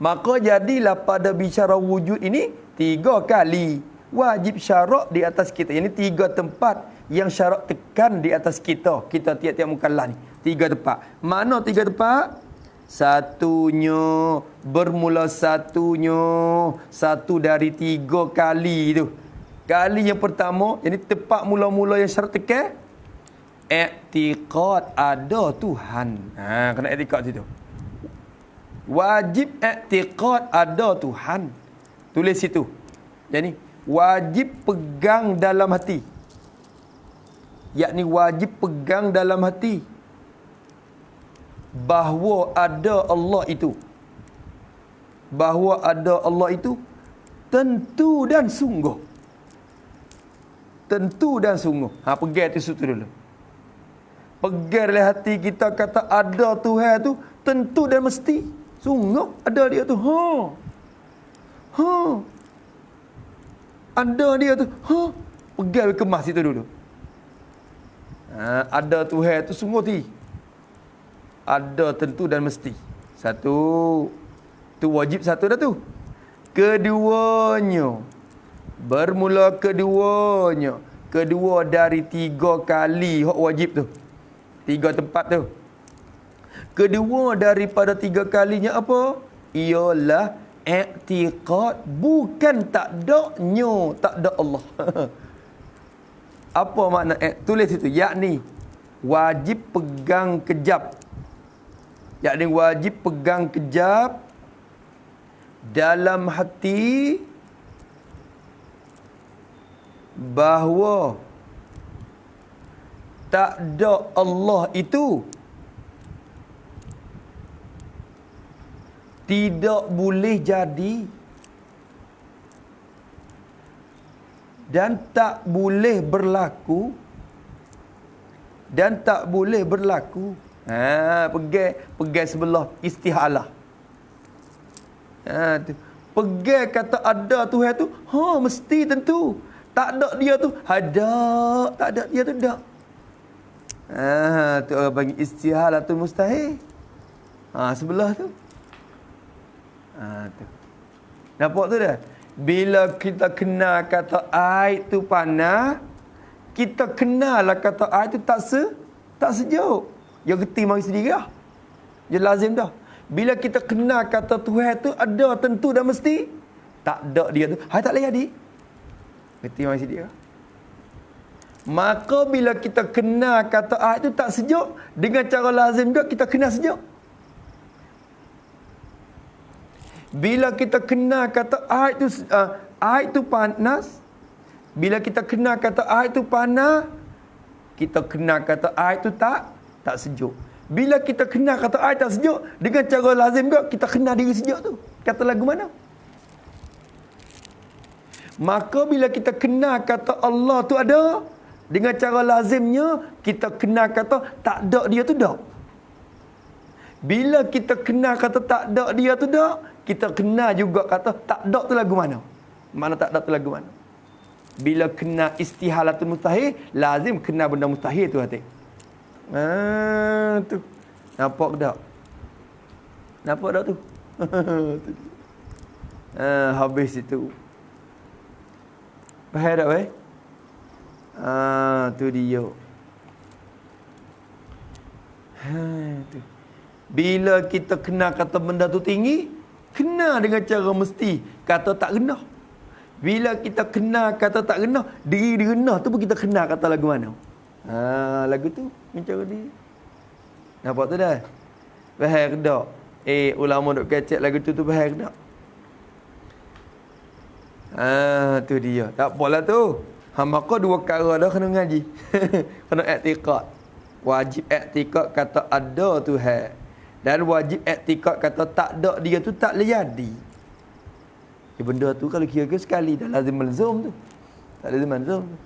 Speaker 2: Maka jadilah pada bicara wujud ini 3 kali wajib syarak di atas kita. Ini 3 tempat yang syarak tekan di atas kita. Kita tiap-tiap mukallaf ni. 3 tempat. Mana 3 tempat? Satunya, bermula satunya, satu dari 3 kali tu. Kali yang pertama, ini tempat mula-mula yang syarat tekan, i'tiqad ada Tuhan. Kena i'tiqad situ. Wajib i'tiqad ada Tuhan. Tulis situ. Jadi, wajib pegang dalam hati. Yakni wajib pegang dalam hati bahawa ada Allah itu. Bahawa ada Allah itu tentu dan sungguh. Tentu dan sungguh. Pegang itu situ dulu. Pegang dalam hati kita kata ada Tuhan tu tentu dan mesti. Sungguh ada dia tu. Ada dia tu. Pegang kemas itu dulu. Ada Tuhan tu sungguh ti. Ada tentu dan mesti. Satu. Tu wajib satu dah tu. Keduanya. Bermula keduanya. Kedua dari 3 kali hak wajib tu. 3 tempat tu. Kedua daripada 3 kalinya apa? Ialah i'tiqad. Bukan tak daknya, tak ada Allah. Apa makna? Tulis itu. Yakni wajib pegang kejap. Yakni wajib pegang kejap dalam hati bahawa tak ada Allah itu tidak boleh jadi dan tak boleh berlaku dan tak boleh berlaku. Pegang sebelah istihalah. Tu. Pegang kata ada Tuhan tu, mesti tentu. Tak ada dia tu, ada. Tak ada dia tu, tak. Tu orang panggil istihalah tu mustahil. Sebelah tu. Tu. Nampak tu dah? Bila kita kenal kata air tu panas, kita kenal lah kata air tu tak sejuk. Dia geti mari sendiri lah. Dia lazim dah. Bila kita kenal kata Tuhan tu ada tentu dan mesti, tak ada dia tu, tak boleh jadi. Geti mari sendiri lah. Maka bila kita kenal kata air tu tak sejuk, dengan cara lazim juga kita kenal sejuk. Bila kita kenal kata air tu panas, bila kita kenal kata air tu panas, kita kenal kata air tu tak sejuk. Bila kita kenal kata air tak sejuk, dengan cara lazim juga kita kenal diri sejuk tu. Kata lagu mana? Maka bila kita kenal kata Allah tu ada, dengan cara lazimnya kita kenal kata tak ada dia tu tak. Bila kita kenal kata tak ada dia tu tak, kita kenal juga kata tak ada tu lagu mana. Mana tak ada tu lagu mana. Bila kenal istihalatul mustahil, lazim kenal benda mustahil tu hati. Tu. Nampak tak? Nampak tak tu? Habis itu. Faham tak, baik? Tu dia. Tu. Bila kita kenal kata benda tu tinggi, kenal dengan cara mesti. Kata tak rendah. Bila kita kenal kata tak rendah, diri rendah tu pun kita kenal kata lagu mana. Lagu tu macam ni. Nampak tu dah? Faham ke tak? Ulama duk kecek lagu tu faham ke tak? Tu dia. Tak apalah tu. Maka dua perkara dah kena ngaji. Kena i'tiqad. Wajib i'tiqad kata ada Tuhan. Dan wajib i'tiqad kata tak ada dia tu tak boleh jadi. Benda tu kalau kira-kira sekali dah lazim malzum tu. Tak lazim malzum tu.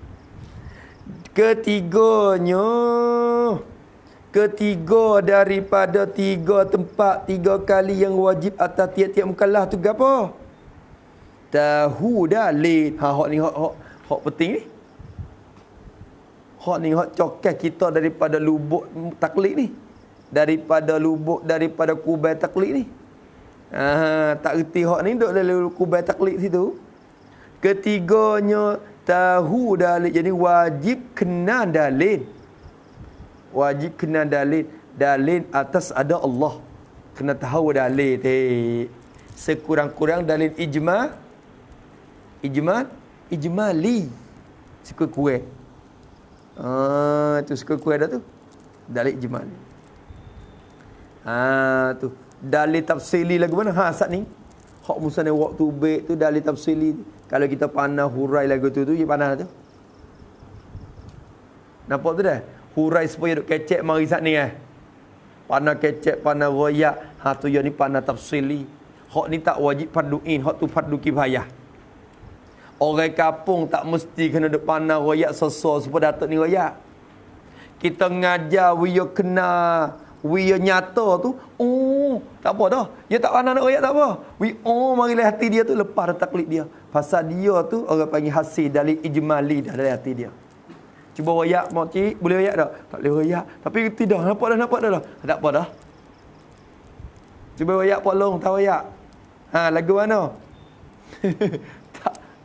Speaker 2: Ketiga daripada 3 tempat 3 kali yang wajib atas tiap-tiap mukallaf tu gapo? Tahu dalil. Hak ni hak penting ni. Hak ni hak cokah kita daripada lubuk taklid ni. Daripada kubai taklid ni. Tak reti hak ni duk dalam kubai taklid situ. Ketiganya tahu dalil. Jadi wajib kena dalil. Wajib kena dalil. Dalil atas ada Allah. Kena tahu dalil. Sekurang-kurang dalil ijmali. Sekurang-kurang. Tu sekurang-kurang dah tu. Dalil ijmali. Tu. Dalil tafsili lagu mana? Asat ni. Hak musana waktu baik tu dalil tafsili. Kalau kita panah hurai lagu tu dia panah tu. Nampak tu dah? Hurai supaya duk kecek mari sat ni Panah kecek, panah royak. Tu yang ni panah tafsili. Hak ni tak wajib farduin, hak tu fardu kifayah. Orang kampung tak mesti kena duk panah royak sesor supaya datuk ni royak. Kita ngajar we nyata tu, tak apa dah. Dia tak pandang nak royak tak apa. Marilah hati dia tu lepas dah taklid dia. Pasal dia tu orang panggil hasil dalil ijmali dah dari hati dia. Cuba royak makcik, boleh royak tak? Tak boleh royak. Tapi tidak, nampak dah. Tak apa dah. Cuba royak polong, tak royak. Lagu mana?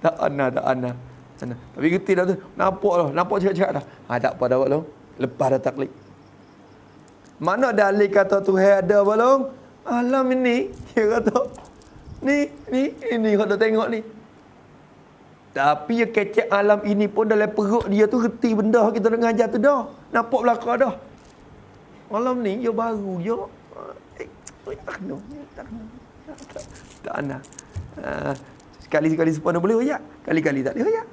Speaker 2: tak ana. Tapi reti dah tu. Nampak cakap dah. Tak apa dah polong. Lepas dah taklid. Mana dalil kata Tuhan ada belum? Alam ini. Dia kata. Ini kau tengok ni. Tapi ya kecek alam ini pun dalam perut dia tu reti benda kita nak ngajar tu dah. Nampak belakang dah. Alam ni dia baru dia. Tak nak. Sekali-sekali sepuluh boleh royak. Kali-kali tak boleh royak.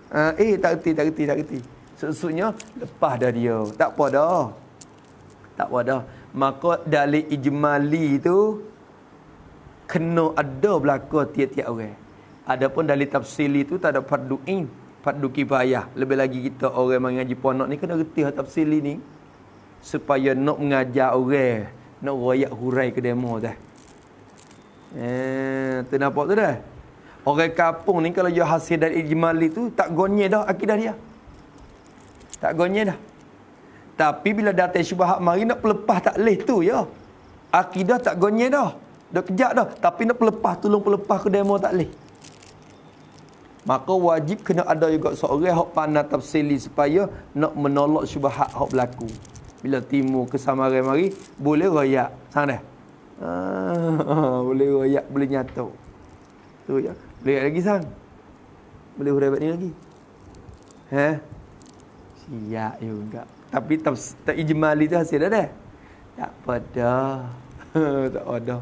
Speaker 2: Tak reti. Sesungguhnya lepas dah dia. Tak apa dah. Maka dalil ijmali tu kena ada belaka tiap-tiap orang. Adapun dalil tafsili tu tak ada farduin, fardu kifayah. Lebih lagi kita orang mengaji pondok ni kena reti tafsili ni supaya nak mengajar orang, nak royak hurai ke demo dah. Tu nampak tu dah. Orang kampung ni kalau dia hasil dari ijmali tu tak gonyeh dah akidah dia. Tak gonyeh dah. Tapi bila datang syubhat mari nak pelepah tak leh tu ya. Akidah tak gonyeh dah. Dah kejap dah. Tapi nak pelepah tolong pelepah ke demo tak leh. Maka wajib kena ada juga seorang hak pandai tafsili supaya nak menolak syubhat hak berlaku. Bila timbul kesamaran mari boleh royak. Sang dah. Boleh royak, boleh nyata. Tu ya. Boleh lagi sang. Boleh hurai ni lagi. Siap juga. Tapi tak ijmali tu hasil dah. Tak apa dah. Tak ada.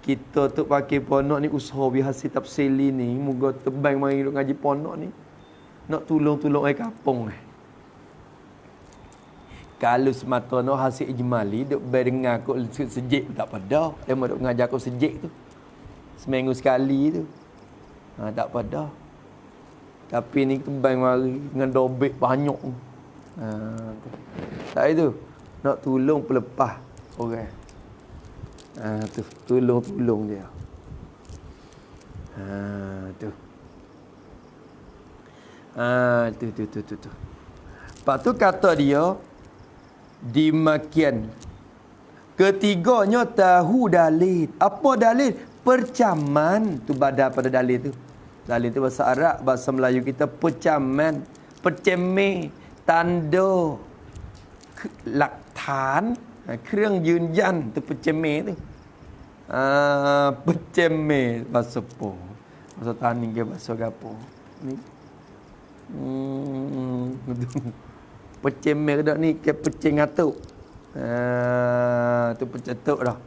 Speaker 2: Kita tu pakai pondok ni usaha biasa tafsili ni. Moga tebang mari duk ngaji pondok ni. Nak tolong-tolong orang kampung Kalau semata no hasil ijmali duk dengar kok sejik tak apa dah. Dia mau duk ngajar kok sejik tu. Seminggu sekali tu. Tak apa dah. Tapi ni tebang mari dengan dobek banyak. Tak itu. Nak tolong pelepah orang. Tu tolong dia. Tu. Tu. Lepas tu kata dia dimakian. Ketiganya tahu dalil. Apa dalil? Percaman tu badan pada dalil tu. Dalil tu bahasa Arab, bahasa Melayu kita percaman, perceme, tanda, laktan, เครื่องยืนยัน tu perceme tu. Perceme bahasa apa? Bahasa tani ke bahasa gapo? Ni. Pecing mer dak ni ke pecing ngatuk. Tu pencetuk dah.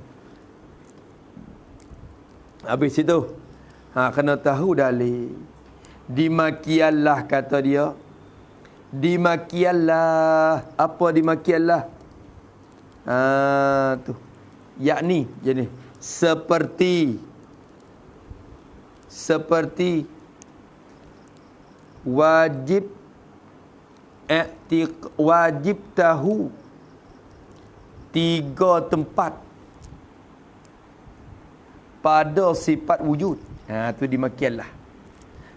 Speaker 2: Habis itu kena tahu dalil. Dimakiallah kata dia. Dimakiallah. Apa dimakiallah? Tu. Yakni jenis seperti wajib tahu 3 tempat pada sifat wujud. Tu dimakianlah.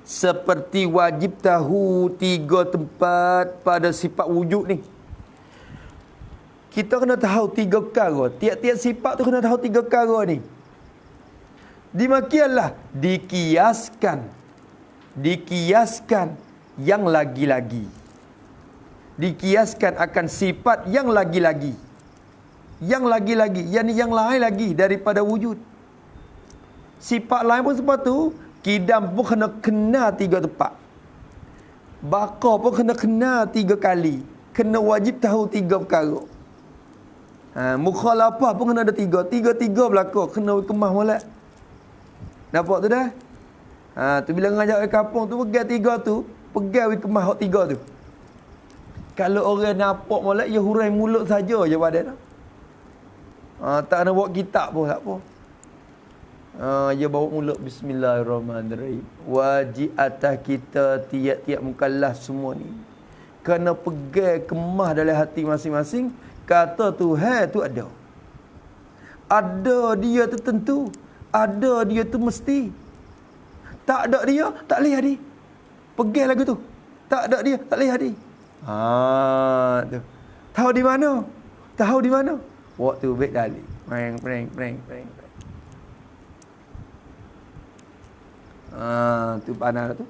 Speaker 2: Seperti wajib tahu 3 tempat pada sifat wujud ni. Kita kena tahu 3 perkara. Tiap-tiap sifat tu kena tahu 3 perkara ni. Dimakianlah. Dikiaskan yang lagi-lagi. Dikiaskan akan sifat yang lagi-lagi. Yang lagi-lagi, yang lain lagi daripada wujud. Sifat lain pun sebab tu, kidam pun kena kena 3 tempat. Baka pun kena kena 3 kali. Kena wajib tahu 3 perkara. Mukhalafah pun kena ada 3. 3 berlaku, kena kemah molek. Nampak tu dah? Tu bila ngajak ke kampung tu, pegang 3 tu, pegang kemah hak 3 tu. Kalau orang nampak molek, ya hurai mulut saja je badan tu. Tak nak bawa kitab pun tak apa. Dia bawa mulut bismillahirrahmanirrahim. Wajib atas kita tiap-tiap mukallaf semua ni kena pegang kemah dalam hati masing-masing. Kata Tuhan tu ada. Ada dia tu tentu. Ada dia tu mesti. Tak ada dia, tak boleh jadi. Pegang lagu tu. Tak ada dia, tak boleh jadi. Tu. Tahu di mana? Tahu di mana? Waktu baik dalil. Preng. Tu panah tu.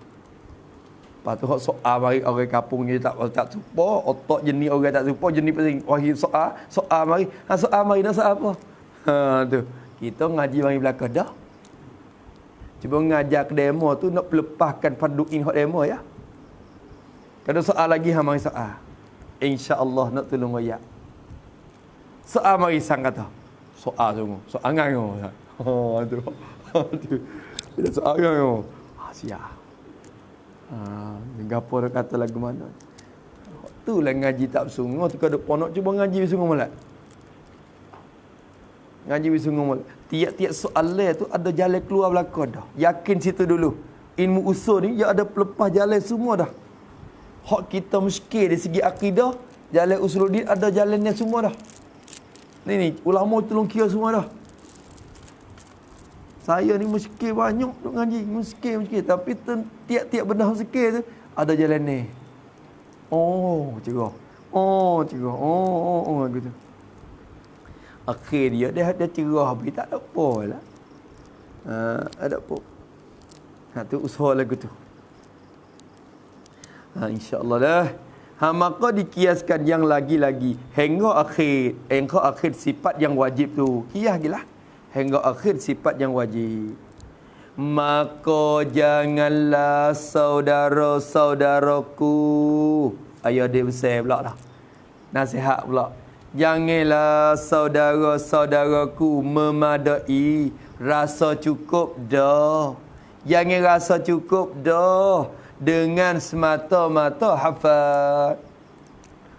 Speaker 2: Lepas tu hak soal mari orang kampung ni tak supa, otak jenis orang tak supa, jenis pasing wahid soal mari. Soal mari nak soal apa? Tu. Kita ngaji mari belakang dah. Cuba ngajar ke demo tu nak pelepaskan farduin hak demo ya. Kalau soal lagi mari soal. Insya-Allah nak tolong ayat. Soal mari sang kata. Soal sungguh. Soal ngango. Tu. Bila soal ngango. Siap. Gapo dah kata lagu mana. Tu lah ngaji tak bersungguh. Tu kada ponok cuba ngaji bersungguh molek. Ngaji bersungguh molek. Tiap-tiap soalan tu ada jalan keluar belakang dah. Yakin situ dulu. Ilmu usul ni dia ada pelepah jalan semua dah. Hak kita muskil dari segi akidah, jalan usuluddin ada jalannya semua dah. Ni ulama tolong kira semua dah. Saya ni muskil banyak duk ngaji, muskil. Tapi tiap-tiap benda muskil tu ada jalan ni. Cerah. Cerah. Gitu. Akhir dia cerah habis tak ada apa lah. Ada apa. Tu usaha lagu tu. InsyaAllah lah. Maka dikiaskan yang lagi-lagi hingga akhir sifat yang wajib tu. Kias gilah. Hingga akhir sifat yang wajib. Maka janganlah saudara-saudaraku. Ayah dia besar pula dah. Nasihat pula. Janganlah saudara-saudaraku memadai rasa cukup dah. Jangan rasa cukup dah dengan semata-mata hafal.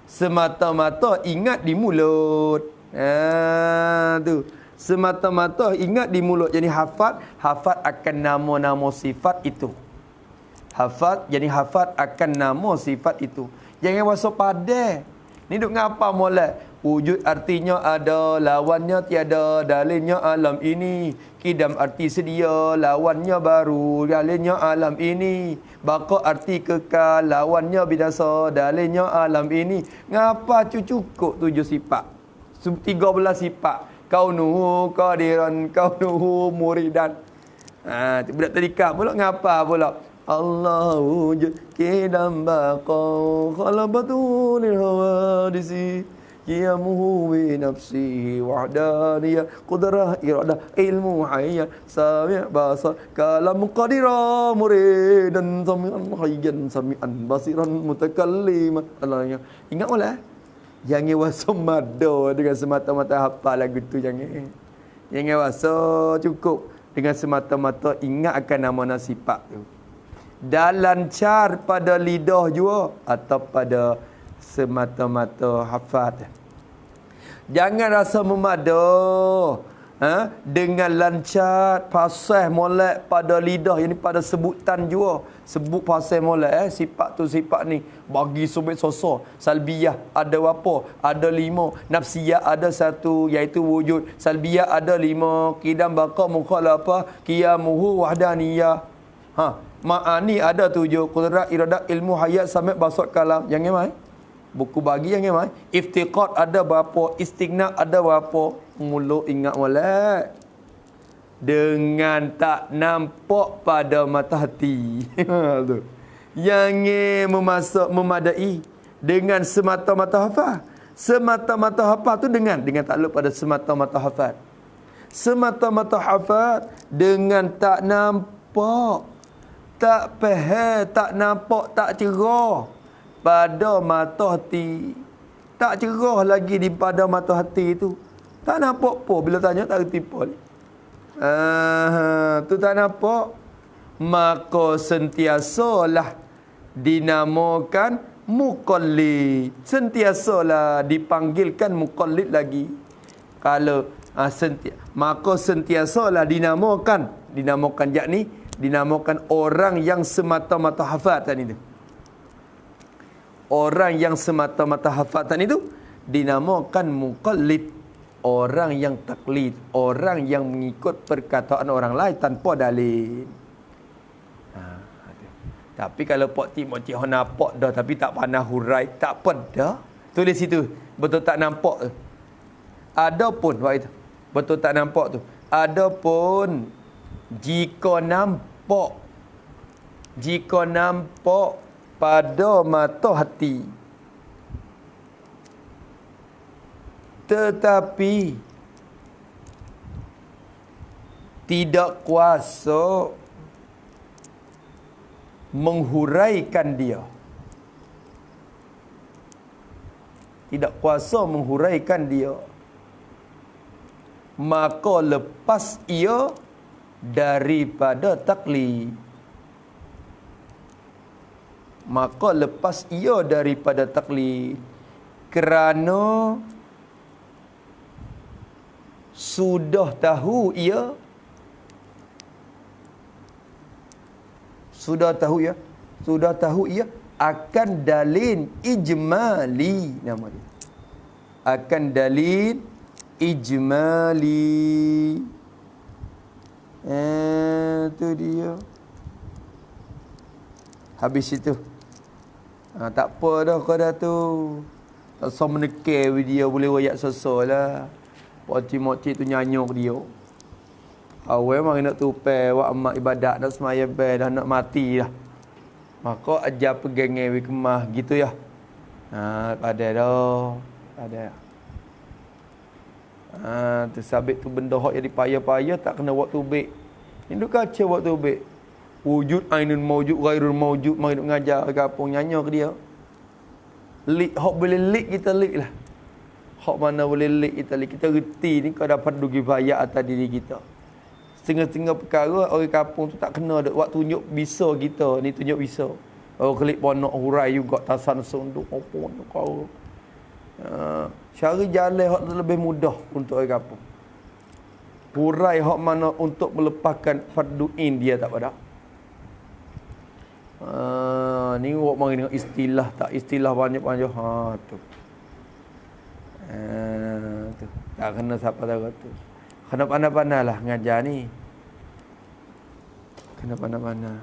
Speaker 2: Semata-mata ingat di mulut. Tu. Semata-mata ingat di mulut. Jadi hafal akan nama-nama sifat itu. Jadi hafal akan nama sifat itu. Jangan rasa padai. Ni duk ngapa molek? Wujud artinya ada, lawannya tiada, dalilnya alam ini. Kidam arti sedia, lawannya baru, dalilnya alam ini. Baqa arti kekal, lawannya binasa, dalilnya alam ini. Ngapa cukup 7 sifat? 13 sifat. Kaunuhu qadiran, kaunuhu muridan. Budak tadika pula ngapa pula? Allah wujud kidam baqa khalabatul hawadisi qiyamuhu bi nafsihi wahdaniyah qudrah iradah ilmu hayya sami' basar kalam qadira muridan sami'an hayyan sami'an basiran mutakalliman. Allah, ingat malah jangan wasamada dengan semata-mata hafal lagu tu, jangan wasa cukup dengan semata-mata ingat akan nama sifat tu. Dan lancar pada lidah jua atau pada semata-mata hafal. Jangan rasa memada dengan lancar pasal molek pada lidah, ini pada sebutan jua. Sebut pasal molek sifat tu sifat ni bagi sobek sosok. Salbiyah ada berapa? Ada 5. Nafsiyah ada 1 iaitu wujud. Salbiyah ada 5. Qidam baqa mukhalafah qiyamuhu wahdaniyah. Ma'ani ada 7. Qudrat iradah ilmu hayat sampai basar kalam. Jangan mai. Buku bagi jangan mai. Iftiqat ada berapa? Istighna ada berapa? Mulut ingat molek. Dengan tak nampak pada mata hati. Tu. Yang memadai dengan semata-mata hafal. Semata-mata hafal tu dengan takluk pada semata-mata hafal. Semata-mata hafal dengan tak nampak, tak faham, tak nampak, tak cerah pada mata hati. Tak cerah lagi di pada mata hati tu. Tak nampak apa bila tanya tak reti apa. Tu tak nampak. Maka sentiasalah dinamakan muqallid. Sentiasalah dipanggilkan muqallid lagi. Kalau maka sentiasalah dinamakan yakni dinamakan orang yang semata-mata hafal tadi tu. Orang yang semata-mata hafal tadi tu dinamakan muqallid. Orang yang taklid, orang yang mengikut perkataan orang lain tanpa dalil. Tapi kalau mokcik nampak dah tapi tak pandai hurai, tak apa dah. Tulis situ, betul tak nampak tu. Adapun waktu itu, betul tak nampak tu. Adapun jika nampak pada mata hati, tetapi tidak kuasa menghuraikan dia. Tidak kuasa menghuraikan dia. Maka lepas ia daripada taklid. Maka lepas ia daripada taklid. Kerana sudah tahu ia akan dalil ijmali, nama dia akan dalil ijmali. Tu dia. Habis itu tak apa dah kau dah tu. Tak usah menekir dia boleh wayak sosok lah. Mokcik tu nyanyuk dia. Awal memang nak tupai wak amak ibadat nak semaya bel dah nak mati dah. Maka ajar pegang ngewi kemah gitu ya. Pada dah. Pada. Tersabit tu benda hak jadi payah-payah tak kena waktu baik. Ini kaca waktu baik. Wujud ainun maujud ghairul maujud mari nak ngajar ke apa nyanyuk dia. Lik hak boleh lik kita lik lah. Hak mana boleh lik kita lik. Kita reti ni kau dapat dugi bayar atas diri kita. Setengah-setengah perkara orang kampung tu tak kena dak waktu tunjuk bisa kita ni tunjuk bisa. Oh klik ponok hurai juga tasan sunduk apa kau. Cari jalan hak lebih mudah untuk orang kampung. Hurai hak mana untuk melepaskan farduin dia tak pada. Ni awak mari dengan istilah tak istilah banyak-banyak tu. Tu. Tak kena siapa tahu tu. Kena pandai-pandai lah ngajar ni. Kena pandai-pandai.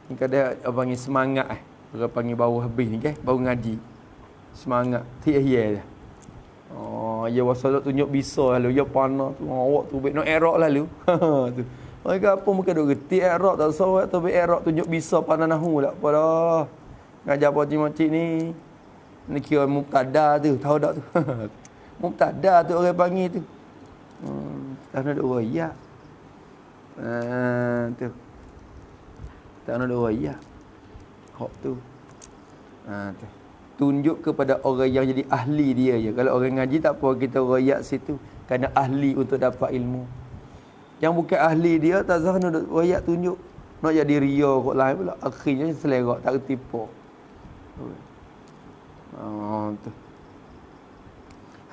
Speaker 2: Ni kadang panggil semangat Orang panggil baru habis ni kan, baru ngaji. Semangat. Tiap-tiap je. Ya wasalat tunjuk bisa lalu. Ya panah tu. Awak tu baik nak erak lalu. Tu. Mereka apa muka duk reti erak tak sawat tu baik erak tunjuk bisa panah nahu tak apa dah. Ngajar pocik-pocik ni. Ni kira mubtada tu, tahu tak tu? Mubtada tu orang panggil tu. Tak nak royak. Tu. Tak nak royak. Hak tu. Tu. Tunjuk kepada orang yang jadi ahli dia je. Kalau orang ngaji tak apa kita royak situ. Kerana ahli untuk dapat ilmu. Yang bukan ahli dia tak sah nak royak tunjuk. Nak jadi ria kot lain pula. Akhirnya selerak tak reti apa. Tu.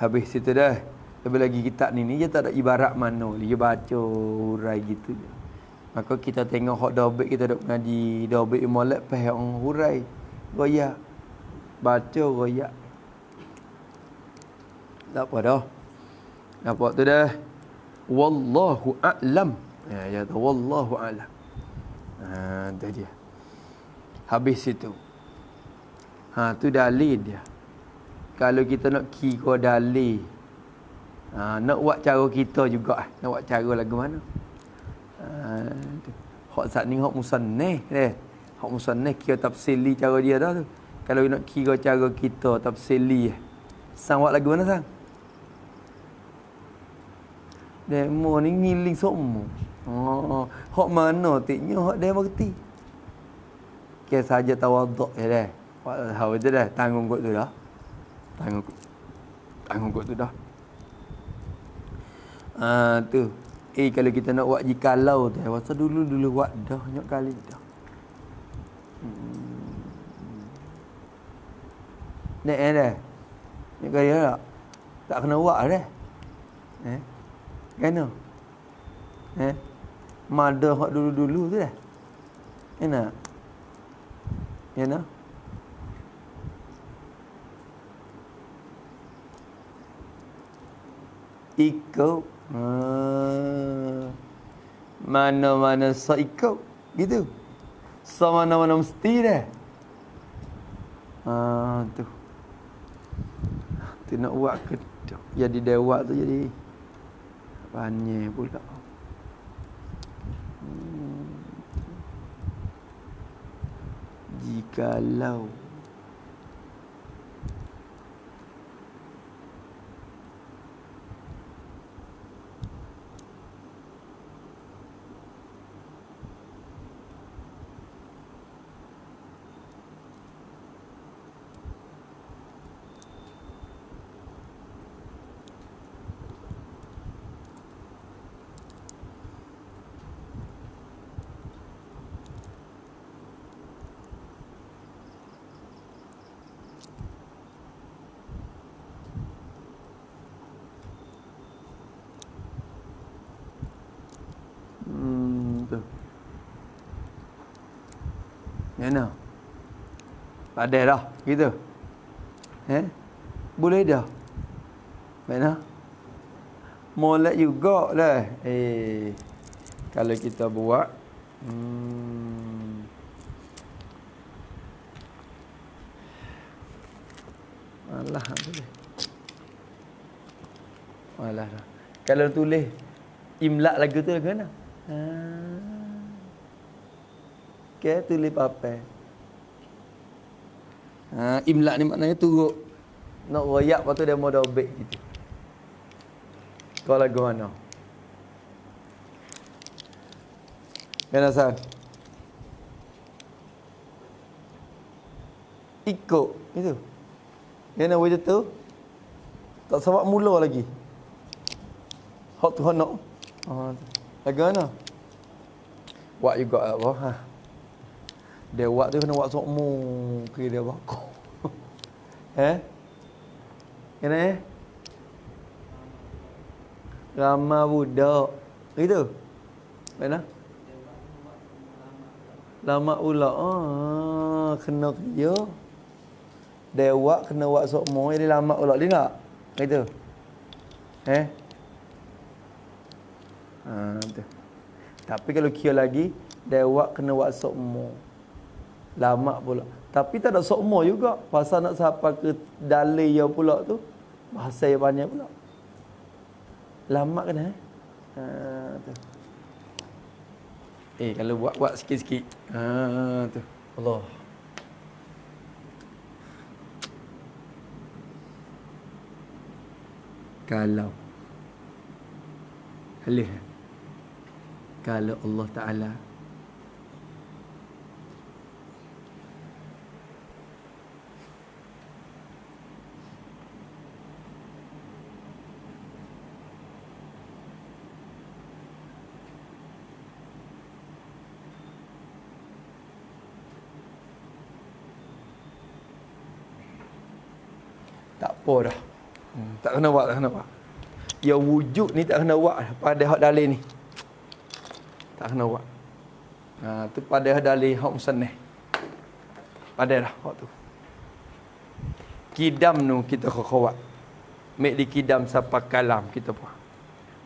Speaker 2: Habis situ dah. Lebih lagi kitab ni dia tak ada ibarat mana. Dia baca hurai gitu je. Maka kita tengok hak dobek kita duk ngaji. Dobek molek peh orang hurai. Royak. Baca royak. Tak apa dah. Nampak tu dah. Wallahu a'lam. Ya tu wallahu a'lam. Tu dia. Habis situ. Tu dalil dia. Kalau kita nak kira dalil, nak buat cara kita juga. Nak buat cara lagu mana? Hak saat ni hak musannaf hak musannaf kira tafsili cara dia dah tu. Kalau nak kira cara kita tafsili sang buat lagu mana sang? Demo ni ngiling semua. Hak mana tiknya hak dia mengerti. Kira saja tawaduk je dah. Hak je dah tanggung kot tu dah. Tanggung kot tu dah. Tu. Kalau kita nak buat jikalau tu, masa dulu buat dah banyak kali dah. Nek dah. Nek kali tak? Tak kena buat dah. Kena. Mada hak dulu tu dah. Enak. Enak. Ikut mana-mana so ikut gitu. So mana-mana mesti dah. Tu. Tu nak buat ke jadi dewa tu jadi banyak pula. Jikalau tu. Mana? Padai dah gitu. Boleh dah. Mana? Molek juga dah. Kalau kita buat alah boleh. Alah dah. Kalau tulis imlak lagu tu lagu mana? Okay, tulis papai. Imlak ni maknanya turut nak royak lepas tu dia mau dobek gitu. Kau lagu mana? Kan asal? Ikut itu. Yang nak wujud tu tak sebab mula lagi. Hak tu nak. Lagu mana? Buat juga apa? Dia buat tu kena buat sokmu ke dia bakar. Kena ramah budak. Gitu. Mana? Lama pula. Kena kerja. Dewa kena buat sokmu jadi lama pula dia nak. Gitu. Tu. Tapi kalau kira lagi dewa kena buat sokmu. Lama pula. Tapi tak ada sokmo juga. Pasal nak sampai ke dalil dia pula tu. Bahasa yang banyak pula. Lama kena tu. Kalau buat sikit-sikit. Tu. Allah. Kalau Halih. Kalau Allah Ta'ala tak apa dah. Tak kena buat, tak kena buat. Ya wujud ni tak kena buat pada hak dalil ni. Tak kena buat. Tu pada hak dalil hak musannaf. Pada dah hak tu. Kidam nu kita khawat. Mek di kidam sampai kalam kita buat.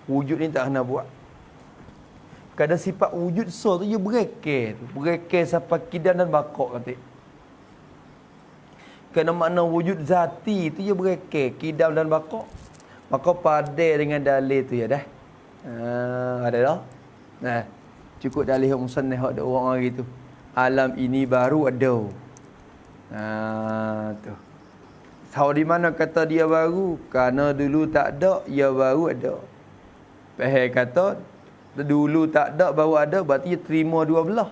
Speaker 2: Wujud ni tak kena buat. Kadang sifat wujud so tu dia berekeh tu. Berekeh sampai kidam dan bakok kata. Kerana makna wujud zati tu dia berekeh kidam dan bakok. Maka padai dengan dalil tu ya dah. Ada dah. Nah, cukup dalil musannaf hak ada orang hari tu. Alam ini baru ada. Tu. Tahu di mana kata dia baru? Kerana dulu tak ada, ia baru ada. Faham kata dulu tak ada baru ada, berarti dia terima dua belah.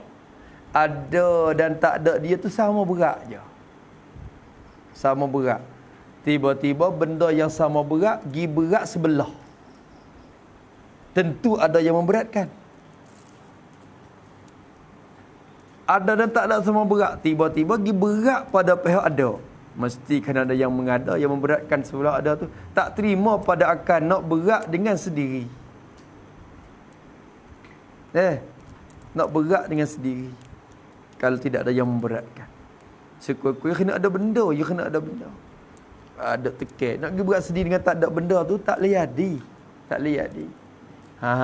Speaker 2: Ada dan tak ada dia tu sama berat je. Sama berat. Tiba-tiba benda yang sama berat gi berat sebelah. Tentu ada yang memberatkan. Ada dan tak ada sama berat. Tiba-tiba gi berat pada pihak ada. Mesti kan ada yang mengada yang memberatkan sebelah ada tu. Tak terima pada akan nak berat dengan sendiri. Nak berat dengan sendiri. Kalau tidak ada yang memberatkan. Sekuat-kuat kena ada benda, you kena ada benda. Ada tekek. Nak pergi berat sendiri dengan tak ada benda tu tak boleh jadi. Tak boleh jadi.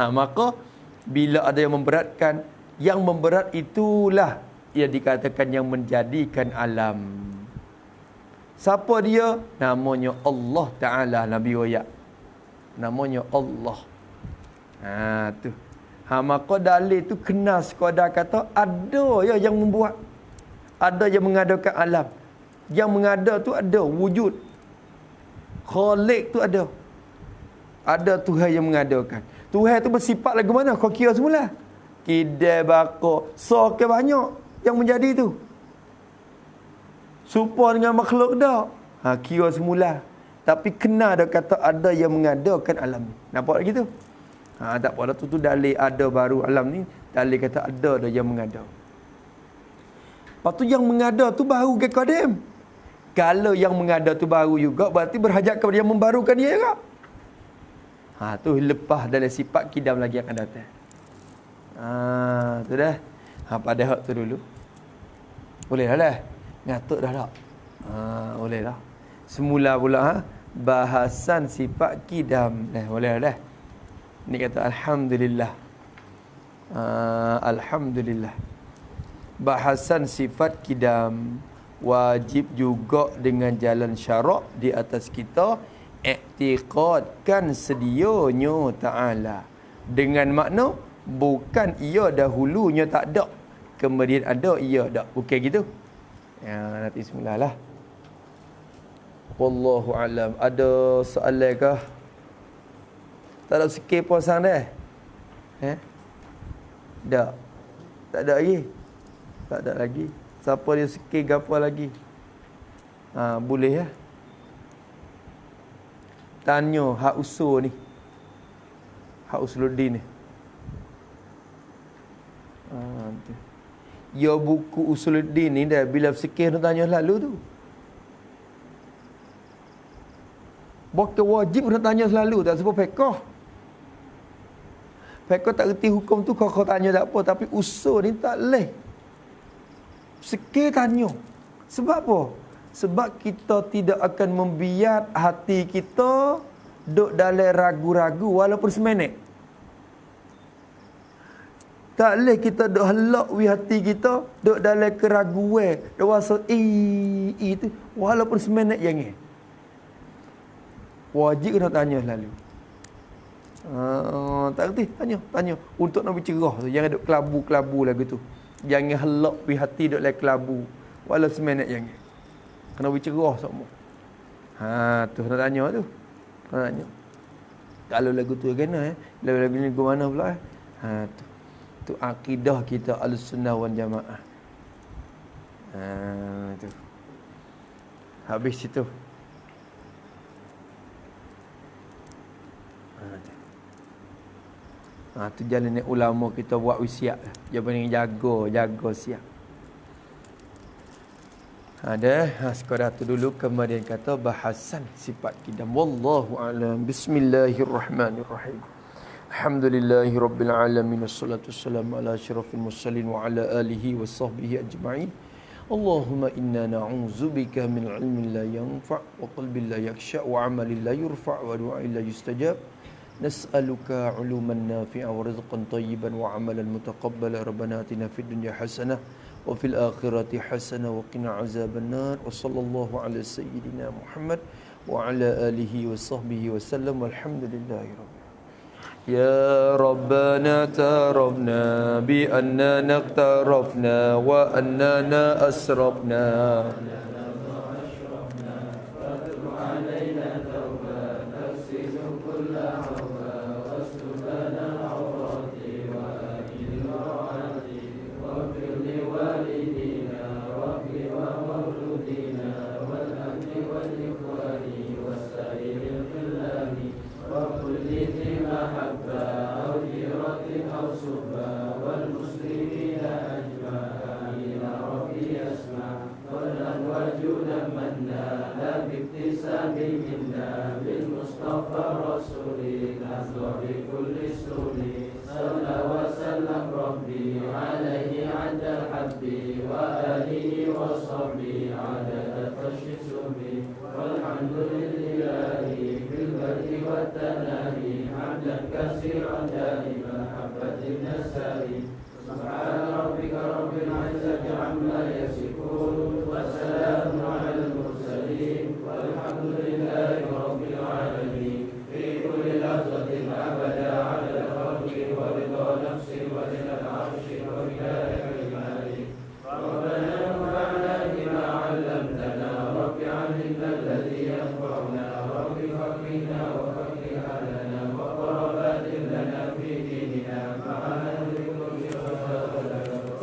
Speaker 2: Maka bila ada yang memberatkan, yang memberat itulah ia dikatakan yang menjadikan alam. Siapa dia? Namanya Allah Ta'ala, Nabi Royak. Namanya Allah. Tu. Maka dalil tu kena sekadar kata ada ya yang membuat. Ada yang mengadakan alam. Yang mengada tu ada wujud. Khalik tu ada. Ada Tuhan yang mengadakan. Tuhan tu bersifat lagu mana? Kau kira semula. Kidai bakar. So ke banyak yang menjadi tu. Serupa dengan makhluk dah. Kira semula. Tapi kena ada kata ada yang mengadakan alam ni. Nampak lagi tu? Tak apa dah tu dalil ada baru alam ni. Dalil kata ada yang mengada. Lepas tu yang mengada tu baru ke qadim. Kalau yang mengada tu baru juga, berarti berhajat kepada yang membarukan dia juga. Tu lepas dalam sifat kidam lagi akan datang. Tu dah. Pada hak tu dulu. Boleh dah. Ngatuk dah tak? Boleh dah. Semula pula bahasan sifat kidam. Boleh dah. Ni kata alhamdulillah. Alhamdulillah. Bahasan sifat kidam wajib juga dengan jalan syarak di atas kita i'tiqadkan sedianya Ta'ala dengan makna bukan ia dahulunya tak ada kemudian ada ia tak, bukan gitu. Nanti semulalah. Wallahu alam. Ada soalan kah? Tak ada sikit pun sang dah. Tak. Tak ada lagi. Tak ada lagi. Siapa dia sikit ke apa lagi? Boleh ya. Tanya hak usul ni. Hak usuluddin ni. Ya buku usuluddin ni dah bila sikit nak tanya selalu tu. Bukan wajib nak tanya selalu tak sebab fiqh. Fiqh tak reti hukum tu kau tanya tak apa tapi usul ni tak leh. Sikit tanya. Sebab apa? Sebab kita tidak akan membiar hati kita duk dalam ragu-ragu walaupun seminit. Tak boleh kita duk helak wi hati kita duk dalam keraguan. Duk rasa itu walaupun seminit jangan. Wajib kena tanya selalu. Tak reti tanya untuk nak bercerah tu jangan duk kelabu-kelabu lagu tu. Jangan helak wi hati duk dalam kelabu walaupun seminit jangan. Kena bercerah semua. Tu nak tanya tu. Nak tanya. Kalau lagu tu kena lagu ni lagu mana pula tu akidah kita Ahlussunnah wal Jamaah. Tu. Habis situ. Tu jalan ni ulama kita buat wasiat. Dia paling jaga siap. Ada sekadar tu dulu, kemudian kata bahasan sifat kidam. Wallahu a'lam. Bismillahirrahmanirrahim. Alhamdulillahirabbil alamin, wassalatu wassalamu ala asyrafil mursalin wa ala alihi washabbihi ajma'in. Allahumma inna na'udzubika min ilmin la yanfa' wa qalbin la yakhsha' wa 'amalin la yurfa' wa du'ain la yustajab. Nas'aluka 'uluman nafi'a wa rizqan thayyiban wa 'amalan mutaqabbala. Rabbana atina fid dunya hasanah wa fil akhirati hasanah wa qina 'adzaban nar. Wa sallallahu ala sayyidina Muhammad wa ala alihi wa sahbihi wa sallam. Walhamdulillahi rabbil يا ربنا اعترفنا بأننا اقترفنا وأننا أسرفنا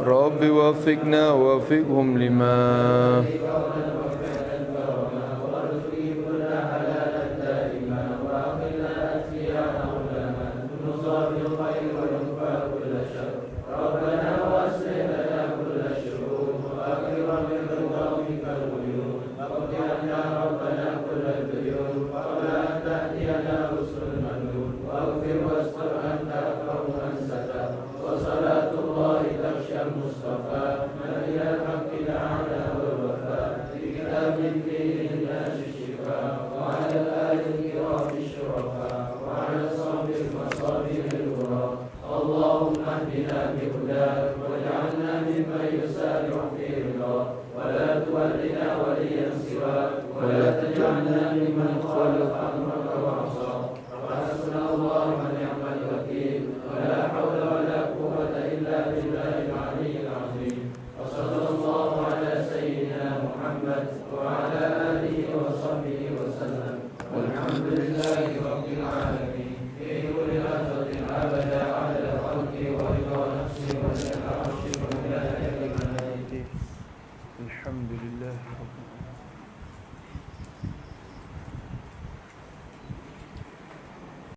Speaker 2: رب وفقنا وفقهم لما
Speaker 1: Alhamdulillah rabbil alamin.